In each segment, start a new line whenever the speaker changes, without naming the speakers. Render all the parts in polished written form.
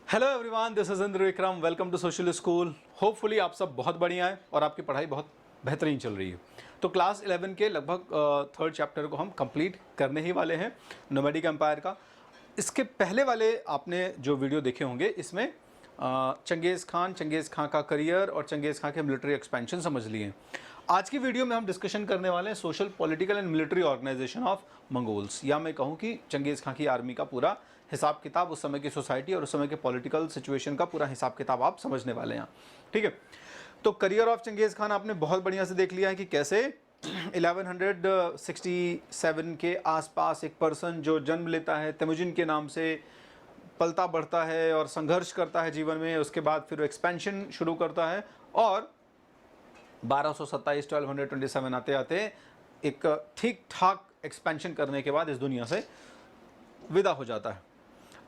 Hello everyone, this is Indra Vikram. Welcome to social school. Hopefully आप सब बहुत बढ़िया हैं और आपकी पढ़ाई बहुत बेहतरीन चल रही है। तो क्लास 11 के लगभग थर्ड चैप्टर को हम कंप्लीट करने ही वाले हैं, नोमैडिक एम्पायर का। इसके पहले वाले आपने जो वीडियो देखे होंगे, इसमें चंगेज़ खान का करियर और चंगेज़ खान के मिलिट्री एक्सपेंशन समझ लिए। आज की वीडियो में हम डिस्कशन करने वाले हैं social, political and military organization of Mongols, या मैं कहूँ कि चंगेज़ खान की आर्मी का पूरा हिसाब किताब, उस समय की सोसाइटी और उस समय के पॉलिटिकल सिचुएशन का पूरा हिसाब किताब आप समझने वाले हैं। ठीक है, तो करियर ऑफ चंगेज़ खान आपने बहुत बढ़िया से देख लिया है कि कैसे 1167 के आसपास एक पर्सन जो जन्म लेता है तेमुजिन के नाम से, पलता बढ़ता है और संघर्ष करता है जीवन में, उसके बाद फिर एक्सपेंशन शुरू करता है और 1227 आते आते एक ठीक ठाक एक्सपेंशन करने के बाद इस दुनिया से विदा हो जाता है।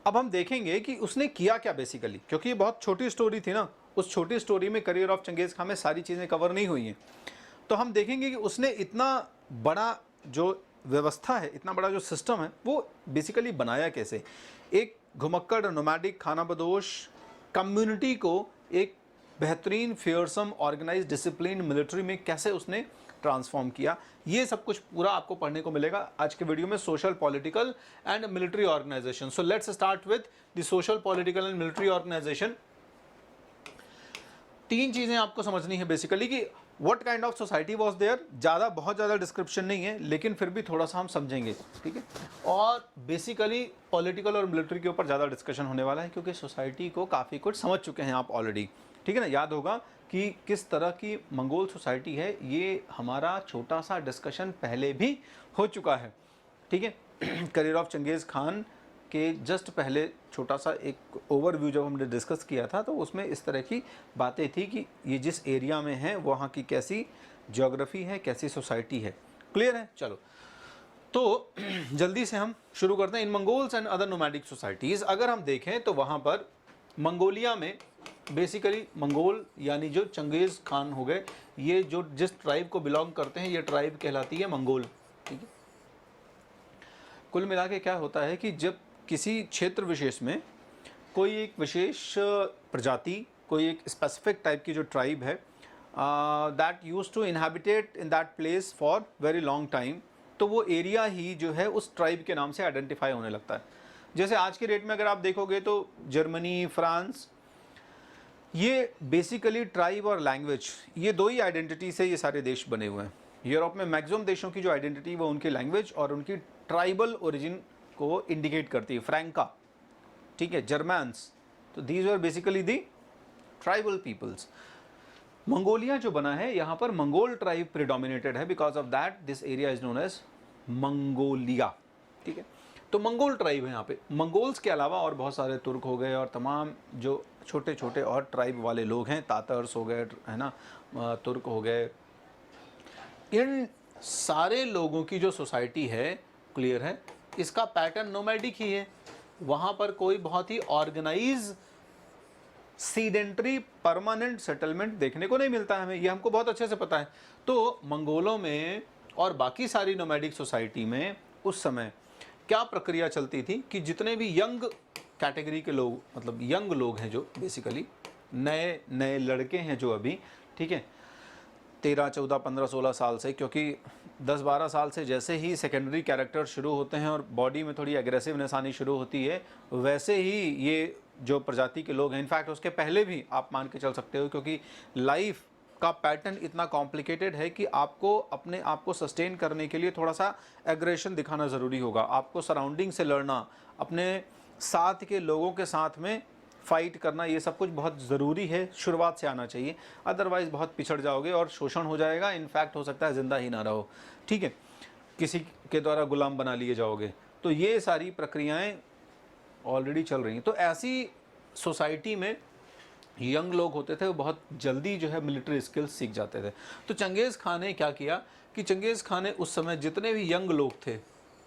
अब हम देखेंगे कि उसने किया क्या बेसिकली, क्योंकि ये बहुत छोटी स्टोरी थी ना, उस छोटी स्टोरी में करियर ऑफ चंगेज़ खान में सारी चीज़ें कवर नहीं हुई हैं। तो हम देखेंगे कि उसने इतना बड़ा जो व्यवस्था है, इतना बड़ा जो सिस्टम है, वो बेसिकली बनाया कैसे। एक घुमक्कड़ नोमैडिक खानाबदोश कम्युनिटी को एक बेहतरीन, फेयरसम, ऑर्गेनाइज, डिसिप्लिन मिलिट्री में कैसे उसने ट्रांसफॉर्म किया, ये सब कुछ पूरा आपको पढ़ने को मिलेगा आज के वीडियो में। Social, political and military organization. So let's start with the social, political and military organization. तीन चीजें आपको समझनी है बेसिकली कि what kind of society was there. बहुत ज़्यादा डिस्क्रिप्शन नहीं है, लेकिन फिर भी थोड़ा सा हम समझेंगे, ठीक है। और बेसिकली पॉलिटिकल और मिलिट्री के ऊपर ज़्यादा डिस्कशन होने वाला है, क्योंकि सोसाइटी को काफ़ी कुछ समझ चुके हैं आप ऑलरेडी, ठीक है ना। याद होगा कि किस तरह की मंगोल सोसाइटी है, ये हमारा छोटा सा डिस्कशन पहले भी हो चुका है, ठीक है। करियर ऑफ चंगेज़ खान के जस्ट पहले छोटा सा एक ओवरव्यू जब हमने डिस्कस किया था, तो उसमें इस तरह की बातें थी कि ये जिस एरिया में है वहाँ की कैसी ज्योग्राफी है, कैसी सोसाइटी है। क्लियर है? चलो, तो जल्दी से हम शुरू करते हैं। इन Mongols and other nomadic societies अगर हम देखें तो वहाँ पर मंगोलिया में बेसिकली मंगोल यानी जो चंगेज़ खान हो गए, ये जो जिस ट्राइब को बिलोंग करते हैं, ये ट्राइब कहलाती है मंगोल, ठीक है। कुल मिला के क्या होता है कि जब किसी क्षेत्र विशेष में कोई एक विशेष प्रजाति, कोई एक स्पेसिफिक टाइप की जो ट्राइब है, that use to inhabit in that place for very long time, तो वो एरिया ही जो है उस ट्राइब के नाम से आइडेंटिफाई होने लगता है। जैसे आज के डेट में अगर आप देखोगे तो जर्मनी, फ्रांस, ये बेसिकली ट्राइब और लैंग्वेज, ये दो ही आइडेंटिटी से ये सारे देश बने हुए हैं। यूरोप में मैक्सिमम देशों की जो आइडेंटिटी वो उनकी लैंग्वेज और उनकी ट्राइबल ओरिजिन को इंडिकेट करती है। फ्रैंका, ठीक है, जर्मन्स, तो these are basically the tribal peoples. Mongolia जो बना है, यहाँ पर मंगोल ट्राइब प्रिडोमिनेटेड है, because of that this area is known as Mongolia, ठीक है। तो मंगोल ट्राइब है यहाँ पे। मंगोल्स के अलावा और बहुत सारे तुर्क हो गए और तमाम जो छोटे छोटे और ट्राइब वाले लोग हैं, तातर्स हो गए, है ना, तुर्क हो गए। इन सारे लोगों की जो सोसाइटी है, क्लियर है, इसका पैटर्न नोमैडिक ही है। वहाँ पर कोई बहुत ही ऑर्गेनाइज सीडेंट्री परमानेंट सेटलमेंट देखने को नहीं मिलता है हमें, ये हमको बहुत अच्छे से पता है। तो मंगोलों में और बाकी सारी नोमैडिक सोसाइटी में उस समय क्या प्रक्रिया चलती थी कि जितने भी यंग कैटेगरी के लोग, मतलब यंग लोग हैं, जो बेसिकली नए नए लड़के हैं जो अभी, ठीक है, 13, 14, 15, 16 साल से, क्योंकि 10-12 साल से जैसे ही सेकेंडरी कैरेक्टर शुरू होते हैं और बॉडी में थोड़ी एग्रेसिवनेस आनी शुरू होती है, वैसे ही ये जो प्रजाति के लोग हैं, इनफैक्ट उसके पहले भी आप मान के चल सकते हो, क्योंकि लाइफ का पैटर्न इतना कॉम्प्लिकेटेड है कि आपको अपने आप को सस्टेन करने के लिए थोड़ा सा एग्रेशन दिखाना ज़रूरी होगा। आपको सराउंडिंग से लड़ना, अपने साथ के लोगों के साथ में फाइट करना, ये सब कुछ बहुत ज़रूरी है, शुरुआत से आना चाहिए, अदरवाइज़ बहुत पिछड़ जाओगे और शोषण हो जाएगा। इनफैक्ट हो सकता है ज़िंदा ही ना रहो, ठीक है, किसी के द्वारा गुलाम बना लिए जाओगे। तो ये सारी प्रक्रियाएं ऑलरेडी चल रही हैं। तो ऐसी सोसाइटी में यंग लोग होते थे, वो बहुत जल्दी जो है मिलिट्री स्किल्स सीख जाते थे। तो चंगेज़ खान ने क्या किया कि चंगेज़ खान ने उस समय जितने भी यंग लोग थे,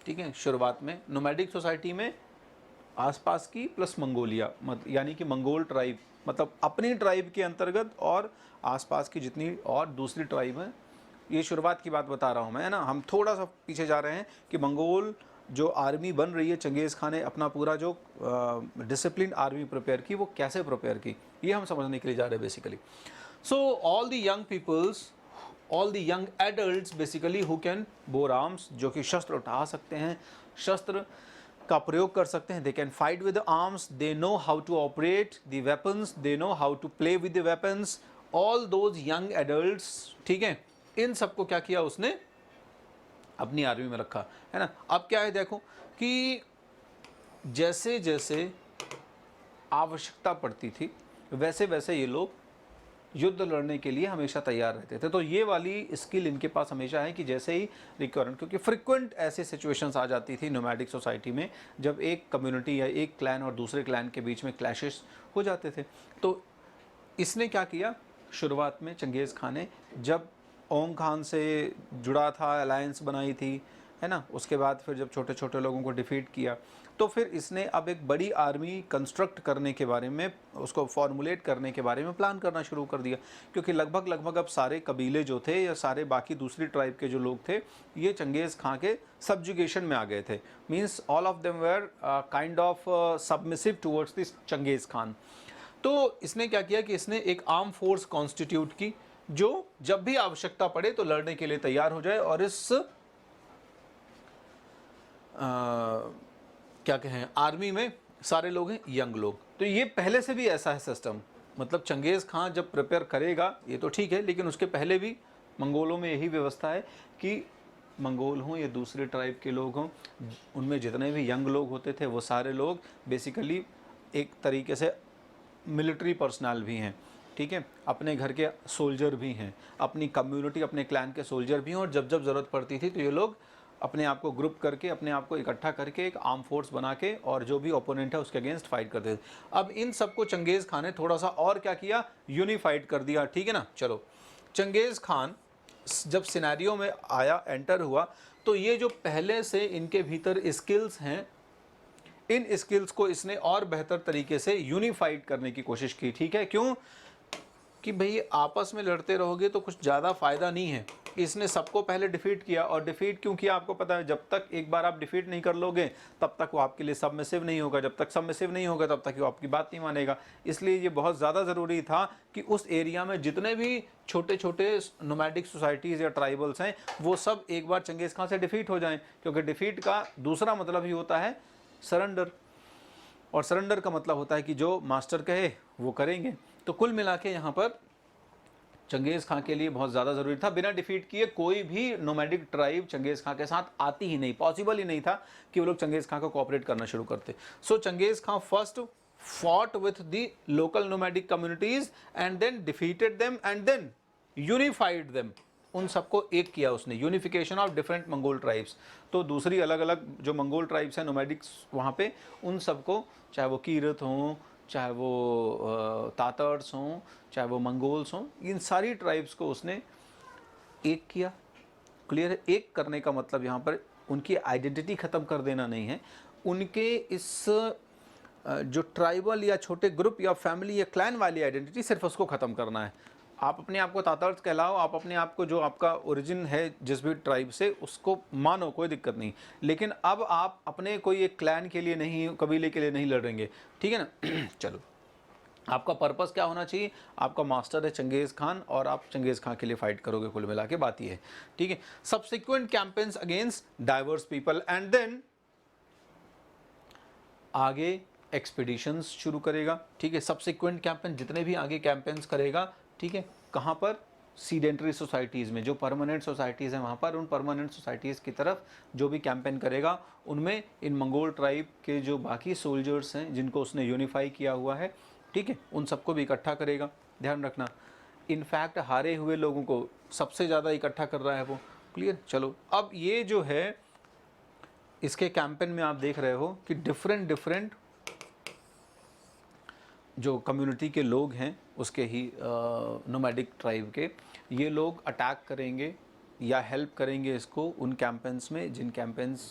ठीक है, शुरुआत में नोमैडिक सोसाइटी में आसपास की प्लस मंगोलिया, यानी कि मंगोल ट्राइब, मतलब अपनी ट्राइब के अंतर्गत और आसपास की जितनी और दूसरी ट्राइब हैं, ये शुरुआत की बात बता रहा हूँ मैं, है ना। हम थोड़ा सा पीछे जा रहे हैं कि मंगोल जो आर्मी बन रही है, चंगेज़ खान ने अपना पूरा जो डिसिप्लिन आर्मी प्रिपेयर की, वो कैसे प्रिपेयर की, ये हम समझने के लिए जा रहे हैं basically. So all the young peoples, all the young adults basically who can bore arms, जो कि शस्त्र उठा सकते हैं, शस्त्र का प्रयोग कर सकते हैं, they can fight with arms, they know how to operate the weapons, they know how to play with the weapons, all those young adults, ठीक है, इन सबको क्या किया उसने अपनी आर्मी में रखा, है ना। अब क्या है देखो कि जैसे जैसे आवश्यकता पड़ती थी वैसे वैसे ये लोग युद्ध लड़ने के लिए हमेशा तैयार रहते थे। तो ये वाली स्किल इनके पास हमेशा है कि जैसे ही रिक्वायरमेंट, क्योंकि फ्रिक्वेंट ऐसे सिचुएशंस आ जाती थी नोमैडिक सोसाइटी में जब एक कम्युनिटी या एक क्लैन और दूसरे क्लैन के बीच में क्लैशेस हो जाते थे। तो इसने क्या किया, शुरुआत में चंगेज़ खान ने जब ओंग खान से जुड़ा था, अलायंस बनाई थी, है ना, उसके बाद फिर जब छोटे छोटे लोगों को डिफीट किया, तो फिर इसने अब एक बड़ी आर्मी कंस्ट्रक्ट करने के बारे में, उसको फॉर्मुलेट करने के बारे में प्लान करना शुरू कर दिया। क्योंकि लगभग लगभग अब सारे कबीले जो थे या सारे बाकी दूसरी ट्राइब के जो लोग थे, ये चंगेज़ खां के सब्जुगेशन में आ गए थे। Means all of them were kind of submissive towards this Changez Khan. तो इसने क्या किया कि इसने एक आर्म फोर्स कॉन्स्टिट्यूट की, जो जब भी आवश्यकता पड़े तो लड़ने के लिए तैयार हो जाए। और इस क्या कहें, आर्मी में सारे लोग हैं यंग लोग। तो ये पहले से भी ऐसा है सिस्टम, मतलब चंगेज़ खां जब प्रिपेयर करेगा ये तो ठीक है, लेकिन उसके पहले भी मंगोलों में यही व्यवस्था है कि मंगोल हों या दूसरे ट्राइब के लोग हों, उनमें जितने भी यंग लोग होते थे वो सारे लोग बेसिकली एक तरीके से मिलिट्री पर्सनल भी हैं, ठीक है, अपने घर के सोल्जर भी हैं, अपनी कम्युनिटी अपने क्लैन के सोल्जर भी हैं। और जब जब ज़रूरत पड़ती थी तो ये लोग अपने आप को ग्रुप करके, अपने आप को इकट्ठा करके एक आर्म फोर्स बना के और जो भी ओपोनेंट है उसके अगेंस्ट फाइट करते थे। अब इन सबको चंगेज़ खान ने थोड़ा सा और क्या किया, यूनिफाइड कर दिया, ठीक है ना। चलो, चंगेज़ खान जब सिनेरियो में आया, एंटर हुआ, तो ये जो पहले से इनके भीतर स्किल्स हैं, इन स्किल्स को इसने और बेहतर तरीके से यूनिफाइड करने की कोशिश की, ठीक है। क्यों कि भाई आपस में लड़ते रहोगे तो कुछ ज़्यादा फ़ायदा नहीं है। इसने सबको पहले डिफीट किया, और डिफीट क्यों किया आपको पता है, जब तक एक बार आप डिफीट नहीं कर लोगे तब तक वो आपके लिए सबमिसिव नहीं होगा, जब तक सबमिसिव नहीं होगा तब तक वो आपकी बात नहीं मानेगा। इसलिए ये बहुत ज़्यादा ज़रूरी था कि उस एरिया में जितने भी छोटे छोटे नोमैडिक सोसाइटीज़ या ट्राइबल्स हैं वो सब एक बार चंगेज़ खान से डिफीट हो जाएँ, क्योंकि डिफीट का दूसरा मतलब ही होता है सरेंडर, और सरेंडर का मतलब होता है कि जो मास्टर कहे वो करेंगे। तो कुल मिला के यहाँ पर चंगेज़ खां के लिए बहुत ज़्यादा ज़रूरी था, बिना डिफीट किए कोई भी नोमैडिक ट्राइब चंगेज़ खां के साथ आती ही नहीं, पॉसिबल ही नहीं था कि वो लोग चंगेज़ खां को कोऑपरेट करना शुरू करते। सो चंगेज़ खां first fought with the local nomadic communities and then defeated them and then unified them, उन सबको एक किया उसने, unification of different Mongol tribes. तो दूसरी अलग अलग जो मंगोल ट्राइब्स हैं नोमैडिक्स वहाँ पे, उन सबको, चाहे वो कीरत हों, चाहे वो तातर्स हों, चाहे वो मंगोल्स हों, इन सारी ट्राइब्स को उसने एक किया। क्लियर है, एक करने का मतलब यहाँ पर उनकी आइडेंटिटी ख़त्म कर देना नहीं है, उनके इस जो ट्राइबल या छोटे ग्रुप या फैमिली या क्लैन वाली आइडेंटिटी सिर्फ उसको ख़त्म करना है। आप अपने आप को तातार्थ कहलाओ, आप अपने आप को जो आपका ओरिजिन है जिस भी ट्राइब से, उसको मानो, कोई दिक्कत नहीं। लेकिन अब आप अपने कोई एक क्लैन के लिए नहीं, कबीले के लिए नहीं लड़ेंगे, ठीक है ना। चलो, आपका पर्पस क्या होना चाहिए, आपका मास्टर है चंगेज़ खान और आप चंगेज़ खान के लिए फाइट करोगे, कुल मिला के बात ये है, ठीक है। Subsequent campaigns against diverse people and then आगे एक्सपीडिशंस शुरू करेगा, ठीक है। सब्सिक्वेंट कैंपेन, जितने भी आगे कैंपेन्स करेगा, ठीक है, कहाँ पर, सीडेंटरी सोसाइटीज़ में, जो परमानेंट सोसाइटीज़ हैं वहाँ पर, उन परमानेंट सोसाइटीज़ की तरफ जो भी कैंपेन करेगा उनमें इन मंगोल ट्राइब के जो बाकी सोल्जर्स हैं जिनको उसने यूनिफाई किया हुआ है, ठीक है, उन सबको भी इकट्ठा करेगा। ध्यान रखना, इनफैक्ट हारे हुए लोगों को सबसे ज़्यादा इकट्ठा कर रहा है वो। क्लियर। चलो, अब ये जो है इसके कैंपेन में आप देख रहे हो कि डिफरेंट जो कम्युनिटी के लोग हैं उसके ही नोमैडिक ट्राइब के, ये लोग अटैक करेंगे या हेल्प करेंगे इसको उन कैंपेन्स में जिन कैंपेन्स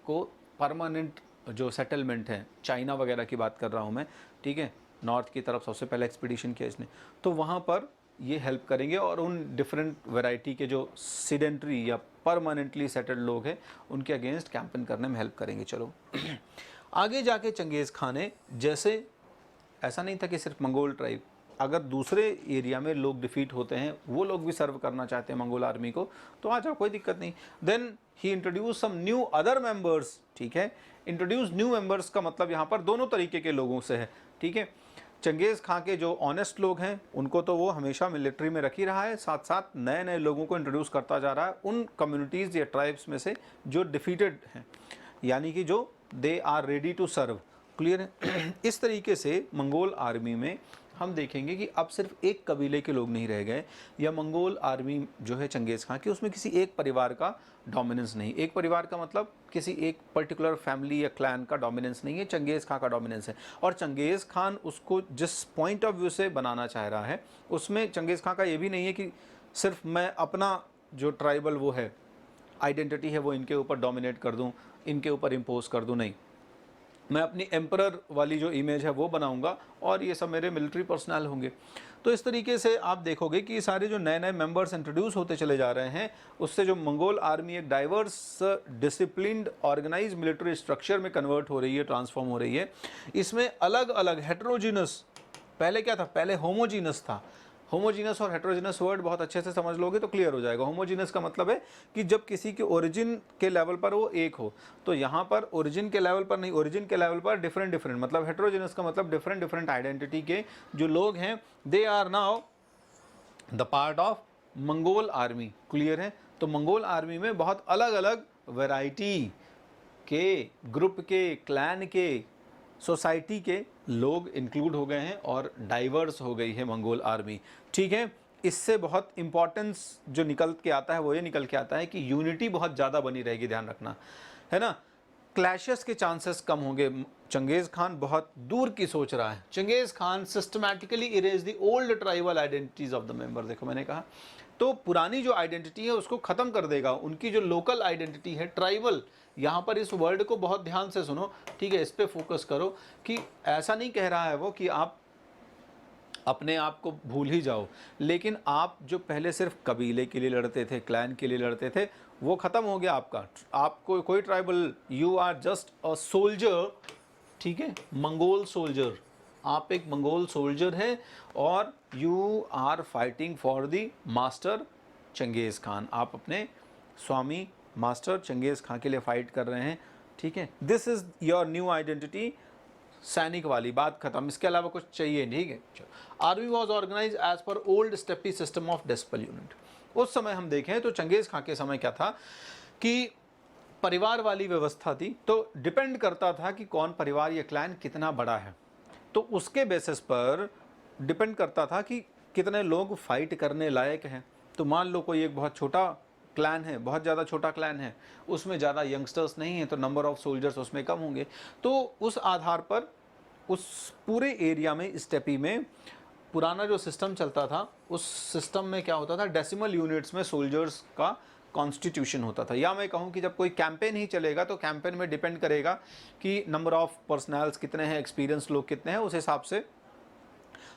को परमानेंट जो सेटलमेंट है, चाइना वगैरह की बात कर रहा हूँ मैं, ठीक है, नॉर्थ की तरफ सबसे पहले एक्सपीडिशन किया इसने, तो वहाँ पर ये हेल्प करेंगे और उन डिफरेंट वैरायटी के जो सीडेंट्री या परमानेंटली सेटल्ड लोग हैं उनके अगेंस्ट कैंपेन करने में हेल्प करेंगे। चलो आगे जाके चंगेज़ खान ने, जैसे ऐसा नहीं था कि सिर्फ मंगोल ट्राइब, अगर दूसरे एरिया में लोग डिफीट होते हैं, वो लोग भी सर्व करना चाहते हैं मंगोल आर्मी को, तो आ जाओ, कोई दिक्कत नहीं। Then he introduce some new other members, ठीक है। इंट्रोड्यूस न्यू मेंबर्स का मतलब यहाँ पर दोनों तरीके के लोगों से है, ठीक है। चंगेज़ खां के जो ऑनेस्ट लोग हैं उनको तो वो हमेशा मिलिट्री में रख ही रहा है, साथ साथ नए नए लोगों को इंट्रोड्यूस करता जा रहा है उन कम्युनिटीज़ या ट्राइब्स में से जो डिफीटेड हैं, यानी कि जो they are ready to serve. Clear है। इस तरीके से मंगोल आर्मी में हम देखेंगे कि अब सिर्फ एक कबीले के लोग नहीं रह गए, या मंगोल आर्मी जो है चंगेज़ खां की, उसमें किसी एक परिवार का डोमिनेंस नहीं। एक परिवार का मतलब किसी एक पर्टिकुलर फैमिली या क्लैन का डोमिनेंस नहीं है, चंगेज़ खां का डोमिनेंस है। और चंगेज़ खान उसको जिस पॉइंट ऑफ व्यू से बनाना चाह रहा है, उसमें चंगेज़ खां का ये भी नहीं है कि सिर्फ मैं अपना जो ट्राइबल वो है आइडेंटिटी है वो इनके ऊपर डोमिनेट कर दूँ, इनके ऊपर इम्पोज कर दूँ, नहीं, मैं अपनी एम्परर वाली जो इमेज है वो बनाऊंगा और ये सब मेरे मिलिट्री पर्सनल होंगे। तो इस तरीके से आप देखोगे कि सारे जो नए नए मेंबर्स इंट्रोड्यूस होते चले जा रहे हैं, उससे जो मंगोल आर्मी एक diverse disciplined organize military structure में कन्वर्ट हो रही है, ट्रांसफॉर्म हो रही है। इसमें अलग अलग हेट्रोजीनस, पहले क्या था, पहले होमोजीनस था। होमोजीनस और हेट्रोजीनस वर्ड बहुत अच्छे से समझ लोगे तो क्लियर हो जाएगा। होमोजीनस का मतलब है कि जब किसी के ओरिजिन के लेवल पर वो एक हो, तो यहाँ पर ओरिजिन के लेवल पर नहीं, ओरिजिन के लेवल पर डिफरेंट, मतलब हेट्रोजीनस का मतलब डिफरेंट आइडेंटिटी के जो लोग हैं, they are now the part of Mongol army. Clear है। तो मंगोल आर्मी में बहुत अलग अलग वैरायटी के, ग्रुप के, क्लैन के, सोसाइटी के लोग इंक्लूड हो गए हैं और डाइवर्स हो गई है मंगोल आर्मी। ठीक है। इससे बहुत इंपॉर्टेंस जो निकल के आता है वो ये निकल के आता है कि यूनिटी बहुत ज़्यादा बनी रहेगी, ध्यान रखना है ना। क्लैशेस के चांसेस कम होंगे। चंगेज़ खान बहुत दूर की सोच रहा है। Genghis Khan systematically erase the old tribal identities of the member. देखो मैंने कहा तो पुरानी जो आइडेंटिटी है उसको ख़त्म कर देगा। उनकी जो लोकल आइडेंटिटी है ट्राइबल, यहाँ पर इस वर्ड को बहुत ध्यान से सुनो, ठीक है, इस पे फोकस करो कि ऐसा नहीं कह रहा है वो कि आप अपने आप को भूल ही जाओ, लेकिन आप जो पहले सिर्फ कबीले के लिए लड़ते थे, क्लैन के लिए लड़ते थे, वो ख़त्म हो गया आपका। आपको कोई tribal, you are just a soldier, ठीक है, मंगोल सोल्जर। आप एक मंगोल सोल्जर हैं और you are fighting for the master Genghis Khan. आप अपने स्वामी मास्टर चंगेज़ खान के लिए फाइट कर रहे हैं, ठीक है। This is your new identity, सैनिक वाली बात खत्म, इसके अलावा कुछ चाहिए, ठीक है। चलो, army was organize as per old steppe system of decimal unit. उस समय हम देखें तो चंगेज़ खान के समय क्या था कि परिवार वाली व्यवस्था थी, तो डिपेंड करता था कि कौन परिवार या क्लैन कितना बड़ा है, तो उसके बेसिस पर डिपेंड करता था कि कितने लोग फाइट करने लायक हैं। तो मान लो कोई एक बहुत छोटा क्लैन है, बहुत ज़्यादा छोटा क्लैन है, उसमें ज़्यादा यंगस्टर्स नहीं हैं, तो नंबर ऑफ़ सोल्जर्स उसमें कम होंगे। तो उस आधार पर उस पूरे एरिया में, स्टेपी में पुराना जो सिस्टम चलता था, उस सिस्टम में क्या होता था, डेसिमल यूनिट्स में सोल्जर्स का कॉन्स्टिट्यूशन होता था। या मैं कहूँ कि जब कोई कैंपेन ही चलेगा तो कैंपेन में डिपेंड करेगा कि नंबर ऑफ़ पर्सनल्स कितने हैं, एक्सपीरियंस लोग कितने हैं, उस हिसाब से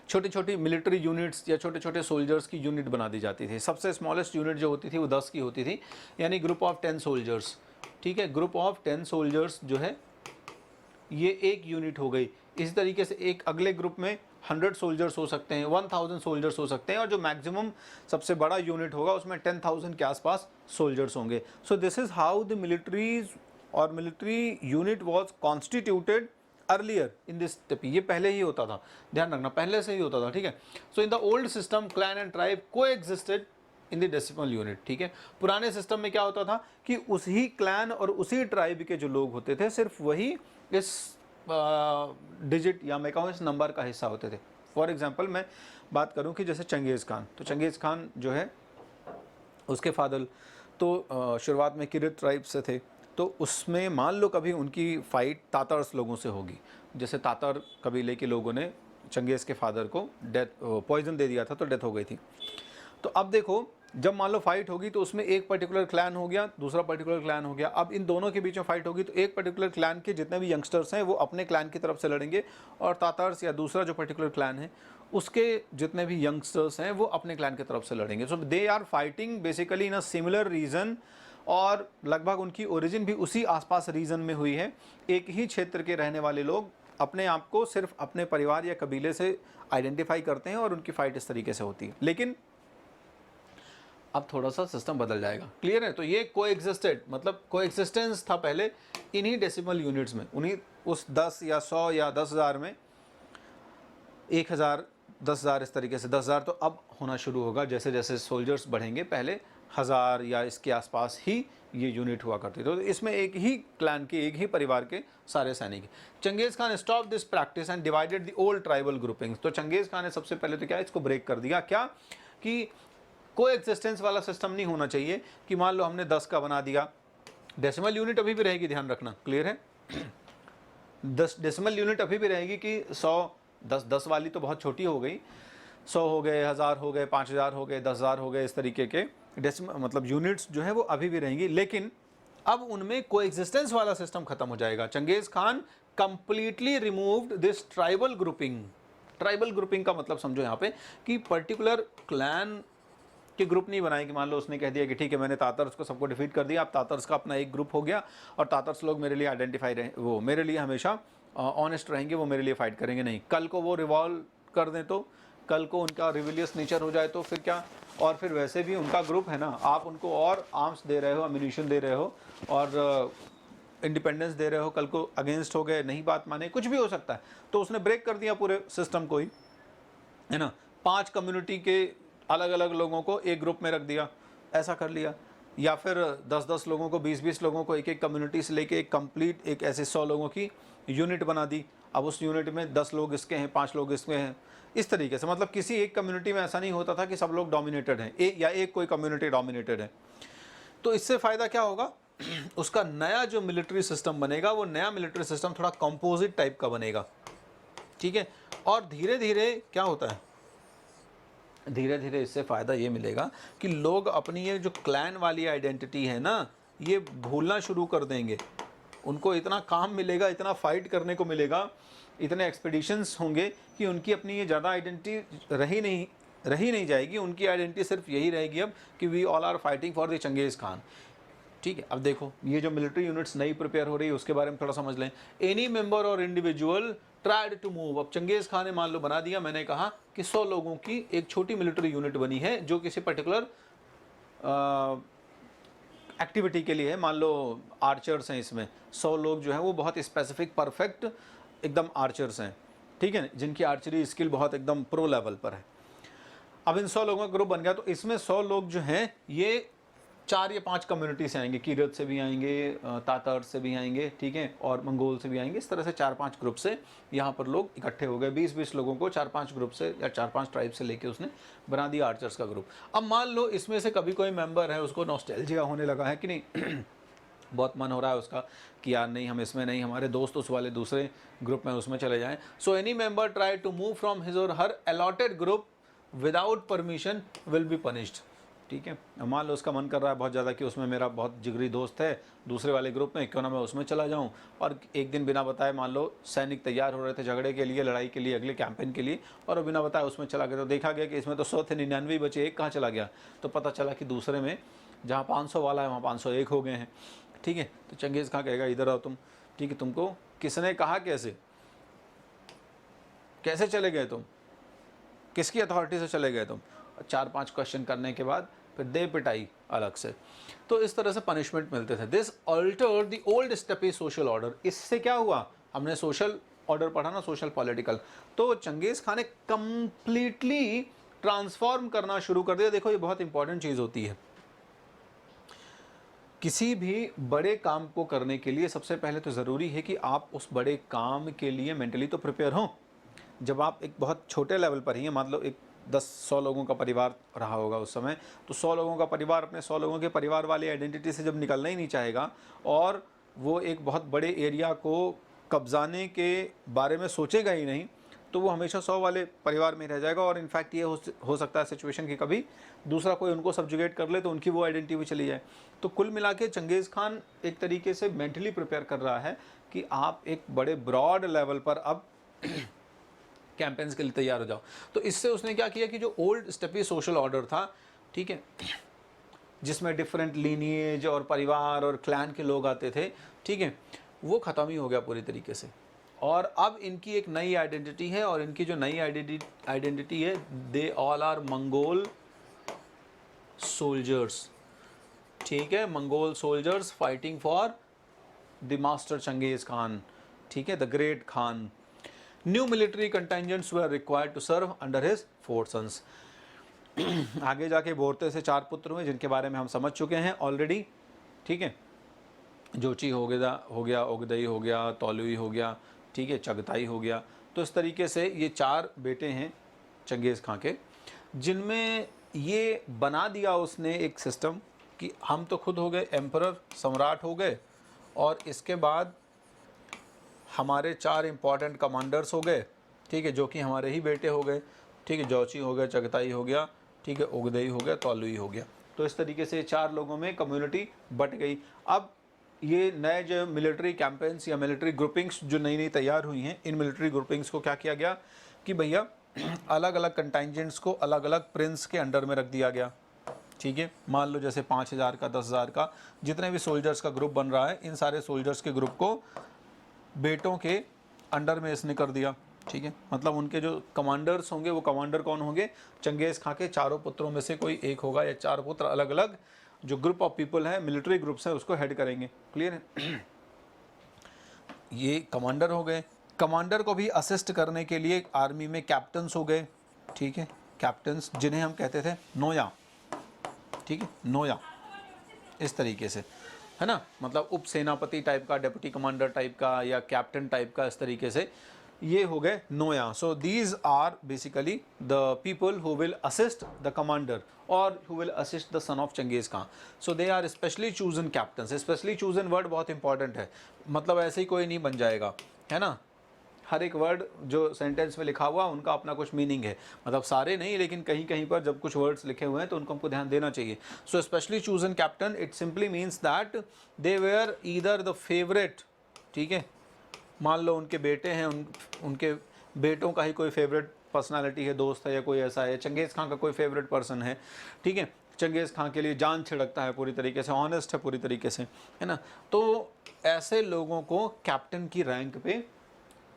छोटी छोटी मिलिट्री यूनिट्स या छोटे छोटे सोल्जर्स की यूनिट बना दी जाती थी। सबसे स्मॉलेस्ट यूनिट जो होती थी वो 10 की होती थी, यानी ग्रुप ऑफ 10 सोल्जर्स, ठीक है। ग्रुप ऑफ 10 सोल्जर्स जो है ये एक यूनिट हो गई। इसी तरीके से एक अगले ग्रुप में 100 सोल्जर्स हो सकते हैं, 1000 सोल्जर्स हो सकते हैं, और जो मैक्सिमम सबसे बड़ा यूनिट होगा उसमें 10,000 के आसपास सोल्जर्स होंगे। So this is how the militaries और military unit was constituted earlier in this steppe. ये पहले ही होता था, ध्यान रखना, पहले से ही होता था, ठीक है। So in the old system clan and tribe coexisted in the decimal unit, ठीक है। पुराने सिस्टम में क्या होता था कि उसी क्लैन और उसी ट्राइब के जो लोग होते थे, सिर्फ वही इस डिजिट या मैं कहूँ इस नंबर का हिस्सा होते थे। फॉर एग्जांपल मैं बात करूँ कि जैसे चंगेज़ खान, तो चंगेज़ खान जो है उसके फादर तो शुरुआत में किरित ट्राइब से थे, तो उसमें मान लो कभी उनकी फ़ाइट तातार्स लोगों से होगी, जैसे तातार कबीले के लोगों ने चंगेज़ के फादर को पॉइजन दे दिया था तो डेथ हो गई थी। तो अब देखो, जब मान लो फाइट होगी तो उसमें एक पर्टिकुलर क्लैन हो गया, दूसरा पर्टिकुलर क्लैन हो गया। अब इन दोनों के बीच में फाइट होगी तो एक पर्टिकुलर क्लैन के जितने भी यंगस्टर्स हैं वो अपने क्लैन की तरफ से लड़ेंगे, और तातार्स या दूसरा जो पर्टिकुलर क्लैन है उसके जितने भी यंगस्टर्स हैं वो अपने क्लैन की तरफ से लड़ेंगे। So they are fighting basically in a similar region, और लगभग उनकी ओरिजिन भी उसी आसपास रीजन में हुई है। एक ही क्षेत्र के रहने वाले लोग अपने आप को सिर्फ अपने परिवार या कबीले से आइडेंटिफाई करते हैं और उनकी फाइट इस तरीके से होती है। लेकिन अब थोड़ा सा सिस्टम बदल जाएगा, क्लियर है? तो ये कोएग्जिस्टेड, मतलब कोएग्जिस्टेंस था पहले इन्हीं डेसिमल यूनिट्स में, उन्हीं उस 10 या 100 या 10,000 में, 1,000, 10,000, इस तरीके से 10,000 तो अब होना शुरू होगा जैसे जैसे सोल्जर्स बढ़ेंगे। पहले 1,000 या इसके आसपास ही ये यूनिट हुआ करती थी। तो इसमें एक ही क्लैन के, एक ही परिवार के सारे सैनिक। Changez Khan stop this practice and divided the old tribal groupings. तो चंगेज़ खान ने सबसे पहले तो क्या, इसको ब्रेक कर दिया। क्या कि कोएग्जिस्टेंस वाला सिस्टम नहीं होना चाहिए कि मान लो हमने 10 का बना दिया, डेसिमल यूनिट अभी भी रहेगी, ध्यान रखना, क्लियर है? 10 डेसिमल यूनिट अभी भी रहेगी कि 100, 10 वाली तो बहुत छोटी हो गई, 100 हो गए, 1,000 हो गए, 5,000 हो गए, 10,000 हो गए, इस तरीके के डेसिमल मतलब यूनिट्स जो है वो अभी भी रहेंगी। लेकिन अब उनमें कोएग्जिस्टेंस वाला सिस्टम खत्म हो जाएगा। Changez Khan completely removed this tribal grouping. Tribal grouping का मतलब समझो यहाँ पे कि पर्टिकुलर क्लैन के ग्रुप नहीं बनाए कि मान लो उसने कह दिया कि ठीक है मैंने तातर्स को सबको डिफीट कर दिया, अब तातर्स का अपना एक ग्रुप हो गया और तातर्स लोग मेरे लिए आइडेंटिफाई रहे, वो मेरे लिए हमेशा ऑनेस्ट रहेंगे, वो मेरे लिए फाइट करेंगे। नहीं, कल को वो रिवॉल्व कर दें तो, कल को उनका रिविलियस नेचर हो जाए तो फिर क्या? और फिर वैसे भी उनका ग्रुप है ना, आप उनको और आर्म्स दे रहे हो, अम्यूनिशन दे रहे हो और इंडिपेंडेंस दे रहे हो, कल को अगेंस्ट हो गए, नहीं बात माने, कुछ भी हो सकता है। तो उसने ब्रेक कर दिया पूरे सिस्टम को ही, है ना। 5 कम्युनिटी के अलग अलग लोगों को एक ग्रुप में रख दिया, ऐसा कर लिया। या फिर 10-10 लोगों को, 20-20 लोगों को एक एक कम्युनिटी से लेके एक कंप्लीट एक ऐसे 100 लोगों की यूनिट बना दी। अब उस यूनिट में 10 लोग इसके हैं, 5 लोग इसमें हैं, इस तरीके से। मतलब किसी एक कम्युनिटी में ऐसा नहीं होता था कि सब लोग डोमिनेटेड हैं, या एक कोई कम्युनिटी डोमिनेटेड है। तो इससे फ़ायदा क्या होगा? उसका नया जो मिलिट्री सिस्टम बनेगा, वो नया मिलिट्री सिस्टम थोड़ा कंपोजिट टाइप का बनेगा, ठीक है। और धीरे धीरे क्या होता है, धीरे धीरे इससे फ़ायदा ये मिलेगा कि लोग अपनी ये जो क्लैन वाली आइडेंटिटी है ना, ये भूलना शुरू कर देंगे। उनको इतना काम मिलेगा, इतना फाइट करने को मिलेगा, इतने एक्सपीडिशंस होंगे कि उनकी अपनी ये ज़्यादा आइडेंटिटी रही नहीं जाएगी। उनकी आइडेंटिटी सिर्फ यही रहेगी अब कि we all are fighting for the Genghis Khan, ठीक है। अब देखो ये जो मिलिट्री यूनिट्स नई प्रिपेयर हो रही है उसके बारे में थोड़ा समझ लें। एनी मेंबर और इंडिविजुअल ट्राइड टू मूव। अब चंगेज़ खान ने मान लो बना दिया, मैंने कहा कि 100 लोगों की एक छोटी मिलिट्री यूनिट बनी है जो किसी पर्टिकुलर एक्टिविटी के लिए है। मान लो आर्चर्स हैं, इसमें 100 लोग जो हैं वो बहुत स्पेसिफिक परफेक्ट एकदम आर्चर्स हैं, ठीक है, जिनकी आर्चरी स्किल बहुत एकदम प्रो लेवल पर है। अब इन 100 लोगों का ग्रुप बन गया, तो इसमें 100 लोग जो हैं ये 4 या 5 कम्युनिटी से आएंगे, कीरत से भी आएंगे, तातर से भी आएंगे, ठीक है, और मंगोल से भी आएंगे। इस तरह से 4-5 ग्रुप से यहाँ पर लोग इकट्ठे हो गए। 20-20 लोगों को 4-5 ग्रुप से या 4-5 ट्राइब से लेके उसने बना दिया आर्चर्स का ग्रुप। अब मान लो इसमें से कभी कोई मेंबर है, उसको नॉस्टैल्जिया होने लगा है कि नहीं बहुत मन हो रहा है उसका कि यार नहीं हम इसमें नहीं, हमारे दोस्त उस वाले दूसरे ग्रुप में उसमें चले जाएं। So any member try to move from his or her allotted group without permission will be punished, ठीक है। मान लो उसका मन कर रहा है बहुत ज़्यादा कि उसमें मेरा बहुत जिगरी दोस्त है दूसरे वाले ग्रुप में, क्यों ना मैं उसमें चला जाऊं। और एक दिन बिना बताए मान लो सैनिक तैयार हो रहे थे झगड़े के लिए, लड़ाई के लिए, अगले कैंपेन के लिए, और बिना बताए उसमें चला गया। तो देखा गया कि इसमें तो 100 थे, 99 बचे, एक कहाँ चला गया? तो पता चला कि दूसरे में जहाँ 500 वाला है वहाँ 501 हो गए हैं, ठीक है। तो चंगेज़ खान कहेगा इधर आओ तुम, ठीक है, तुमको किसने कहा, कैसे चले गए तुम, किसकी अथॉरिटी से चले गए तुम? 4-5 क्वेश्चन करने के बाद फिर दे पिटाई अलग से। तो इस तरह से पनिशमेंट मिलते थे। This Altered the old steppe social order. इससे क्या हुआ, हमने सोशल ऑर्डर पढ़ा ना, सोशल पॉलिटिकल, तो चंगेज़ खान ने कंप्लीटली ट्रांसफॉर्म करना शुरू कर दिया। देखो ये बहुत इंपॉर्टेंट चीज़ होती है, किसी भी बड़े काम को करने के लिए सबसे पहले तो ज़रूरी है कि आप उस बड़े काम के लिए मेंटली तो प्रिपेयर हों। जब आप एक बहुत छोटे लेवल पर ही हैं, मान लो एक 10-100 लोगों का परिवार रहा होगा उस समय, तो 100 लोगों का परिवार अपने 100 लोगों के परिवार वाली आइडेंटिटी से जब निकलना ही नहीं चाहेगा और वो एक बहुत बड़े एरिया को कब्जाने के बारे में सोचेगा ही नहीं, तो वो हमेशा 100 वाले परिवार में रह जाएगा। और इनफैक्ट ये हो सकता है सिचुएशन कि कभी दूसरा कोई उनको सब्जुगेट कर ले तो उनकी वो आइडेंटिटी भी चली जाए। तो कुल मिला के चंगेज़ खान एक तरीके से मेंटली प्रिपेयर कर रहा है कि आप एक बड़े ब्रॉड लेवल पर अब कैंपेन्स के लिए तैयार हो जाओ। तो इससे उसने क्या किया कि जो ओल्ड स्टेपी सोशल ऑर्डर था, ठीक है, जिसमें डिफरेंट लीनिएज और परिवार और क्लैन के लोग आते थे, ठीक है, वो ख़त्म ही हो गया पूरी तरीके से। और अब इनकी एक नई आइडेंटिटी है, और इनकी जो नई आइडेंटिटी है, they all are Mongol soldiers, ठीक है, Mongol soldiers fighting for the master Genghis Khan, ठीक है, the great khan. New military contingents were required to serve under his 4 sons. आगे जाके बोरते से 4 पुत्र हुए जिनके बारे में हम समझ चुके हैं ऑलरेडी, ठीक है, जोची हो गया, ओगदई हो गया, तौलुई हो गया, ठीक है, चगताई हो गया। तो इस तरीके से ये 4 बेटे हैं चंगेज़ खां के, जिनमें ये बना दिया उसने एक सिस्टम कि हम तो खुद हो गए एम्परर, सम्राट हो गए, और इसके बाद हमारे 4 इम्पॉर्टेंट कमांडर्स हो गए, ठीक है, जो कि हमारे ही बेटे हो गए, ठीक है, जोची हो गया, चगताई हो गया, ठीक है, ओगदई हो गया, तौलुई हो गया। तो इस तरीके से 4 लोगों में कम्युनिटी बट गई। अब ये नए जो मिलिट्री कैंपेन्स या मिलिट्री ग्रुपिंग्स जो नई नई तैयार हुई हैं, इन मिलिट्री ग्रुपिंग्स को क्या किया गया कि भैया अलग अलग कंटेंजेंट्स को अलग अलग प्रिंस के अंडर में रख दिया गया, ठीक है। मान लो जैसे 5000 का, 10,000 का, जितने भी सोल्जर्स का ग्रुप बन रहा है, इन सारे सोल्जर्स के ग्रुप को बेटों के अंडर में इसने कर दिया, ठीक है। मतलब उनके जो कमांडर्स होंगे वो कमांडर कौन होंगे, चंगेज़ खां के 4 पुत्रों में से कोई एक होगा, या 4 पुत्र अलग अलग जो ग्रुप ऑफ पीपल है, मिलिट्री ग्रुप्स है, उसको हेड करेंगे। क्लियर है। ये कमांडर हो गए। कमांडर को भी असिस्ट करने के लिए आर्मी में कैप्टन्स हो गए, ठीक है, कैप्टन्स जिन्हें हम कहते थे नोया, ठीक है, नोया, इस तरीके से, है ना, मतलब उप सेनापति टाइप का, डेप्यूटी कमांडर टाइप का, या कैप्टन टाइप का, इस तरीके से ये हो गए नोया। So these are basically the people who will assist the commander or who will assist the son of Genghis Khan. So they are specially chosen captains. Specially chosen word बहुत important है, मतलब ऐसे ही कोई नहीं बन जाएगा, है ना। हर एक वर्ड जो सेंटेंस में लिखा हुआ उनका अपना कुछ मीनिंग है, मतलब सारे नहीं, लेकिन कहीं कहीं पर जब कुछ वर्ड्स लिखे हुए हैं तो उनको हमको ध्यान देना चाहिए। So specially chosen captain, it simply means that they were either the favourite, ठीक है, मान लो उनके बेटे हैं, उनके बेटों का ही कोई फेवरेट पर्सनालिटी है, दोस्त है, या कोई ऐसा है, चंगेज़ खां का कोई फेवरेट पर्सन है, ठीक है, चंगेज़ खां के लिए जान छिड़कता है पूरी तरीके से, ऑनेस्ट है पूरी तरीके से, है ना। तो ऐसे लोगों को कैप्टन की रैंक पे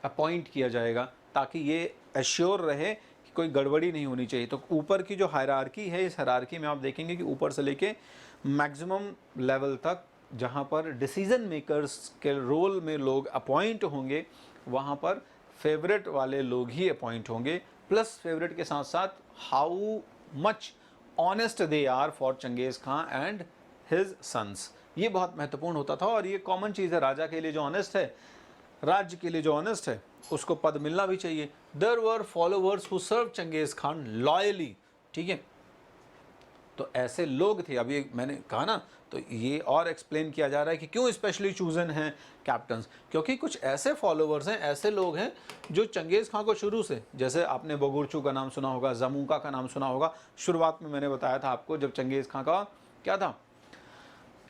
अपॉइंट किया जाएगा, ताकि ये एश्योर रहे कि कोई गड़बड़ी नहीं होनी चाहिए। तो ऊपर की जो हायरार्की है, इस हायरार्की में आप देखेंगे कि ऊपर से लेके मैक्सिमम लेवल तक जहाँ पर डिसीजन मेकर्स के रोल में लोग अपॉइंट होंगे, वहाँ पर फेवरेट वाले लोग ही अपॉइंट होंगे। प्लस फेवरेट के साथ साथ how much honest they are for Genghis Khan and his sons, ये बहुत महत्वपूर्ण होता था। और ये कॉमन चीज़ है, राजा के लिए जो ऑनेस्ट है, राज्य के लिए जो ऑनेस्ट है, उसको पद मिलना भी चाहिए। There were followers who serve Genghis Khan loyally, ठीक है। तो ऐसे लोग थे, अभी मैंने कहा ना, तो ये और एक्सप्लेन किया जा रहा है कि क्यों स्पेशली चूजन हैं कैप्टन्स, क्योंकि कुछ ऐसे फॉलोवर्स हैं, ऐसे लोग हैं जो चंगेज़ खां को शुरू से, जैसे आपने बगुरचू का नाम सुना होगा, जमूका का नाम सुना होगा, शुरुआत में मैंने बताया था आपको जब चंगेज़ खां का क्या था,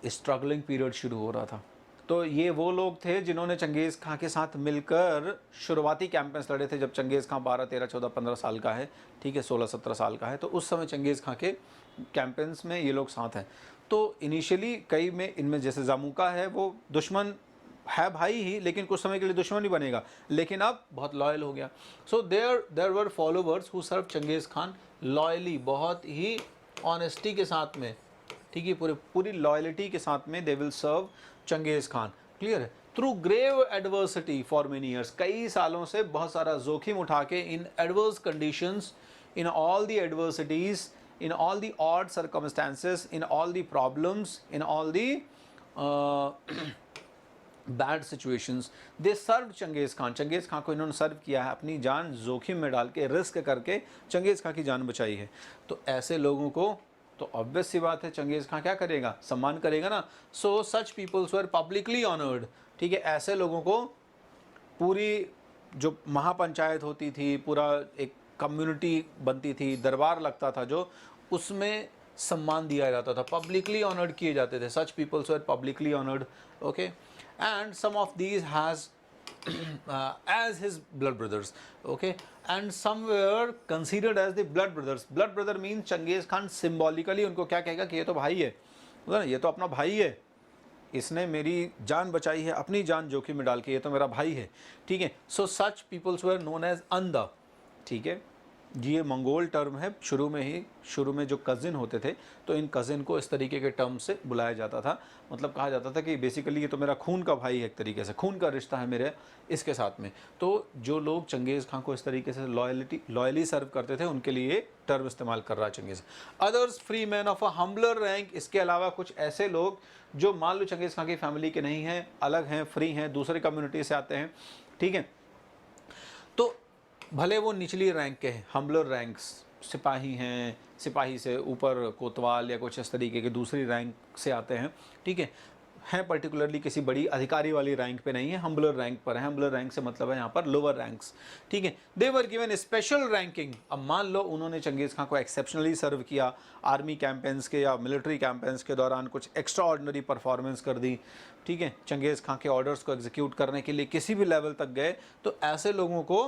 स्ट्रगलिंग पीरियड शुरू हो रहा था। तो ये वो लोग थे जिन्होंने चंगेज़ खां के साथ मिलकर शुरुआती कैंपेन्स लड़े थे, जब चंगेज़ खां 12, 13, 14, 15 साल का है, ठीक है, 16, 17 साल का है। तो उस समय चंगेज़ खां के कैंपेन्स में ये लोग साथ हैं। तो इनिशियली कई में, इनमें जैसे जामुका है, वो दुश्मन है भाई ही, लेकिन कुछ समय के लिए दुश्मन ही बनेगा, लेकिन अब बहुत लॉयल हो गया। So there were followers who serve Genghis Khan loyally, बहुत ही ऑनेस्टी के साथ में, ठीक है, पूरी लॉयल्टी के साथ में they will serve Genghis Khan. Clear है। Through grave adversity for many years, कई सालों से बहुत सारा जोखिम उठा के, in adverse conditions, in all the adversities, in all the odd circumstances, in all the problems, in all the bad situations, they served Changez Khan. Changez Khan को इन्होंने सर्व किया है, अपनी जान जोखिम में डाल के, रिस्क करके चंगेज़ खान की जान बचाई है। तो ऐसे लोगों को तो ऑब्वियस सी बात है चंगेज़ खान क्या करेगा, सम्मान करेगा ना। सो सच पीपल्स वर पब्लिकली ऑनर्ड, ठीक है, ऐसे लोगों को पूरी जो महापंचायत होती थी, पूरा एक कम्युनिटी बनती थी, दरबार लगता था जो, उसमें सम्मान दिया जाता था, पब्लिकली ऑनर्ड किए जाते थे. Such peoples were publicly honoured. Okay, and some of these has as his blood brothers. Okay, and some were considered as the blood brothers. Blood brother means Genghis Khan symbolically उनको क्या कहेगा कि ये तो भाई है, ये तो अपना भाई है, इसने मेरी जान बचाई है, अपनी जान जोखिम में डाल के, ये तो मेरा भाई है. ठीक है, सो सच पीपल्स वर नोन एज अंधा. ठीक है, ये मंगोल टर्म है. शुरू में जो कज़िन होते थे तो इन कज़िन को इस तरीके के टर्म से बुलाया जाता था. मतलब कहा जाता था कि बेसिकली ये तो मेरा खून का भाई है, एक तरीके से खून का रिश्ता है मेरे इसके साथ में. तो जो लोग चंगेज़ खान को इस तरीके से लॉयली सर्व करते थे उनके लिए टर्म इस्तेमाल कर रहा है Genghis. Others free man of a humbler rank. इसके अलावा कुछ ऐसे लोग जो मान लो चंगेज़ खान की फैमिली के नहीं हैं, अलग हैं, फ्री हैं, दूसरे कम्युनिटी से आते हैं. ठीक है, तो भले वो निचली रैंक के हैं, हम्बलर रैंक्स, सिपाही हैं, सिपाही से ऊपर कोतवाल या कुछ इस तरीके के दूसरी रैंक से आते हैं. ठीक है, हैं पर्टिकुलरली किसी बड़ी अधिकारी वाली रैंक पे नहीं है, हम्बलर रैंक पर है. हम्बलर रैंक से मतलब है यहाँ पर लोअर रैंक्स. ठीक है, दे वर गिवन स्पेशल रैंकिंग. अब मान लो उन्होंने चंगेज़ खान को एक्सेप्शनली सर्व किया, आर्मी कैंपेन्स के या मिलिट्री कैंपेन्स के दौरान कुछ एक्स्ट्रा ऑर्डिनरी परफॉर्मेंस कर दी. ठीक है, चंगेज़ खान के ऑर्डर्स को एग्जीक्यूट करने के लिए किसी भी लेवल तक गए, तो ऐसे लोगों को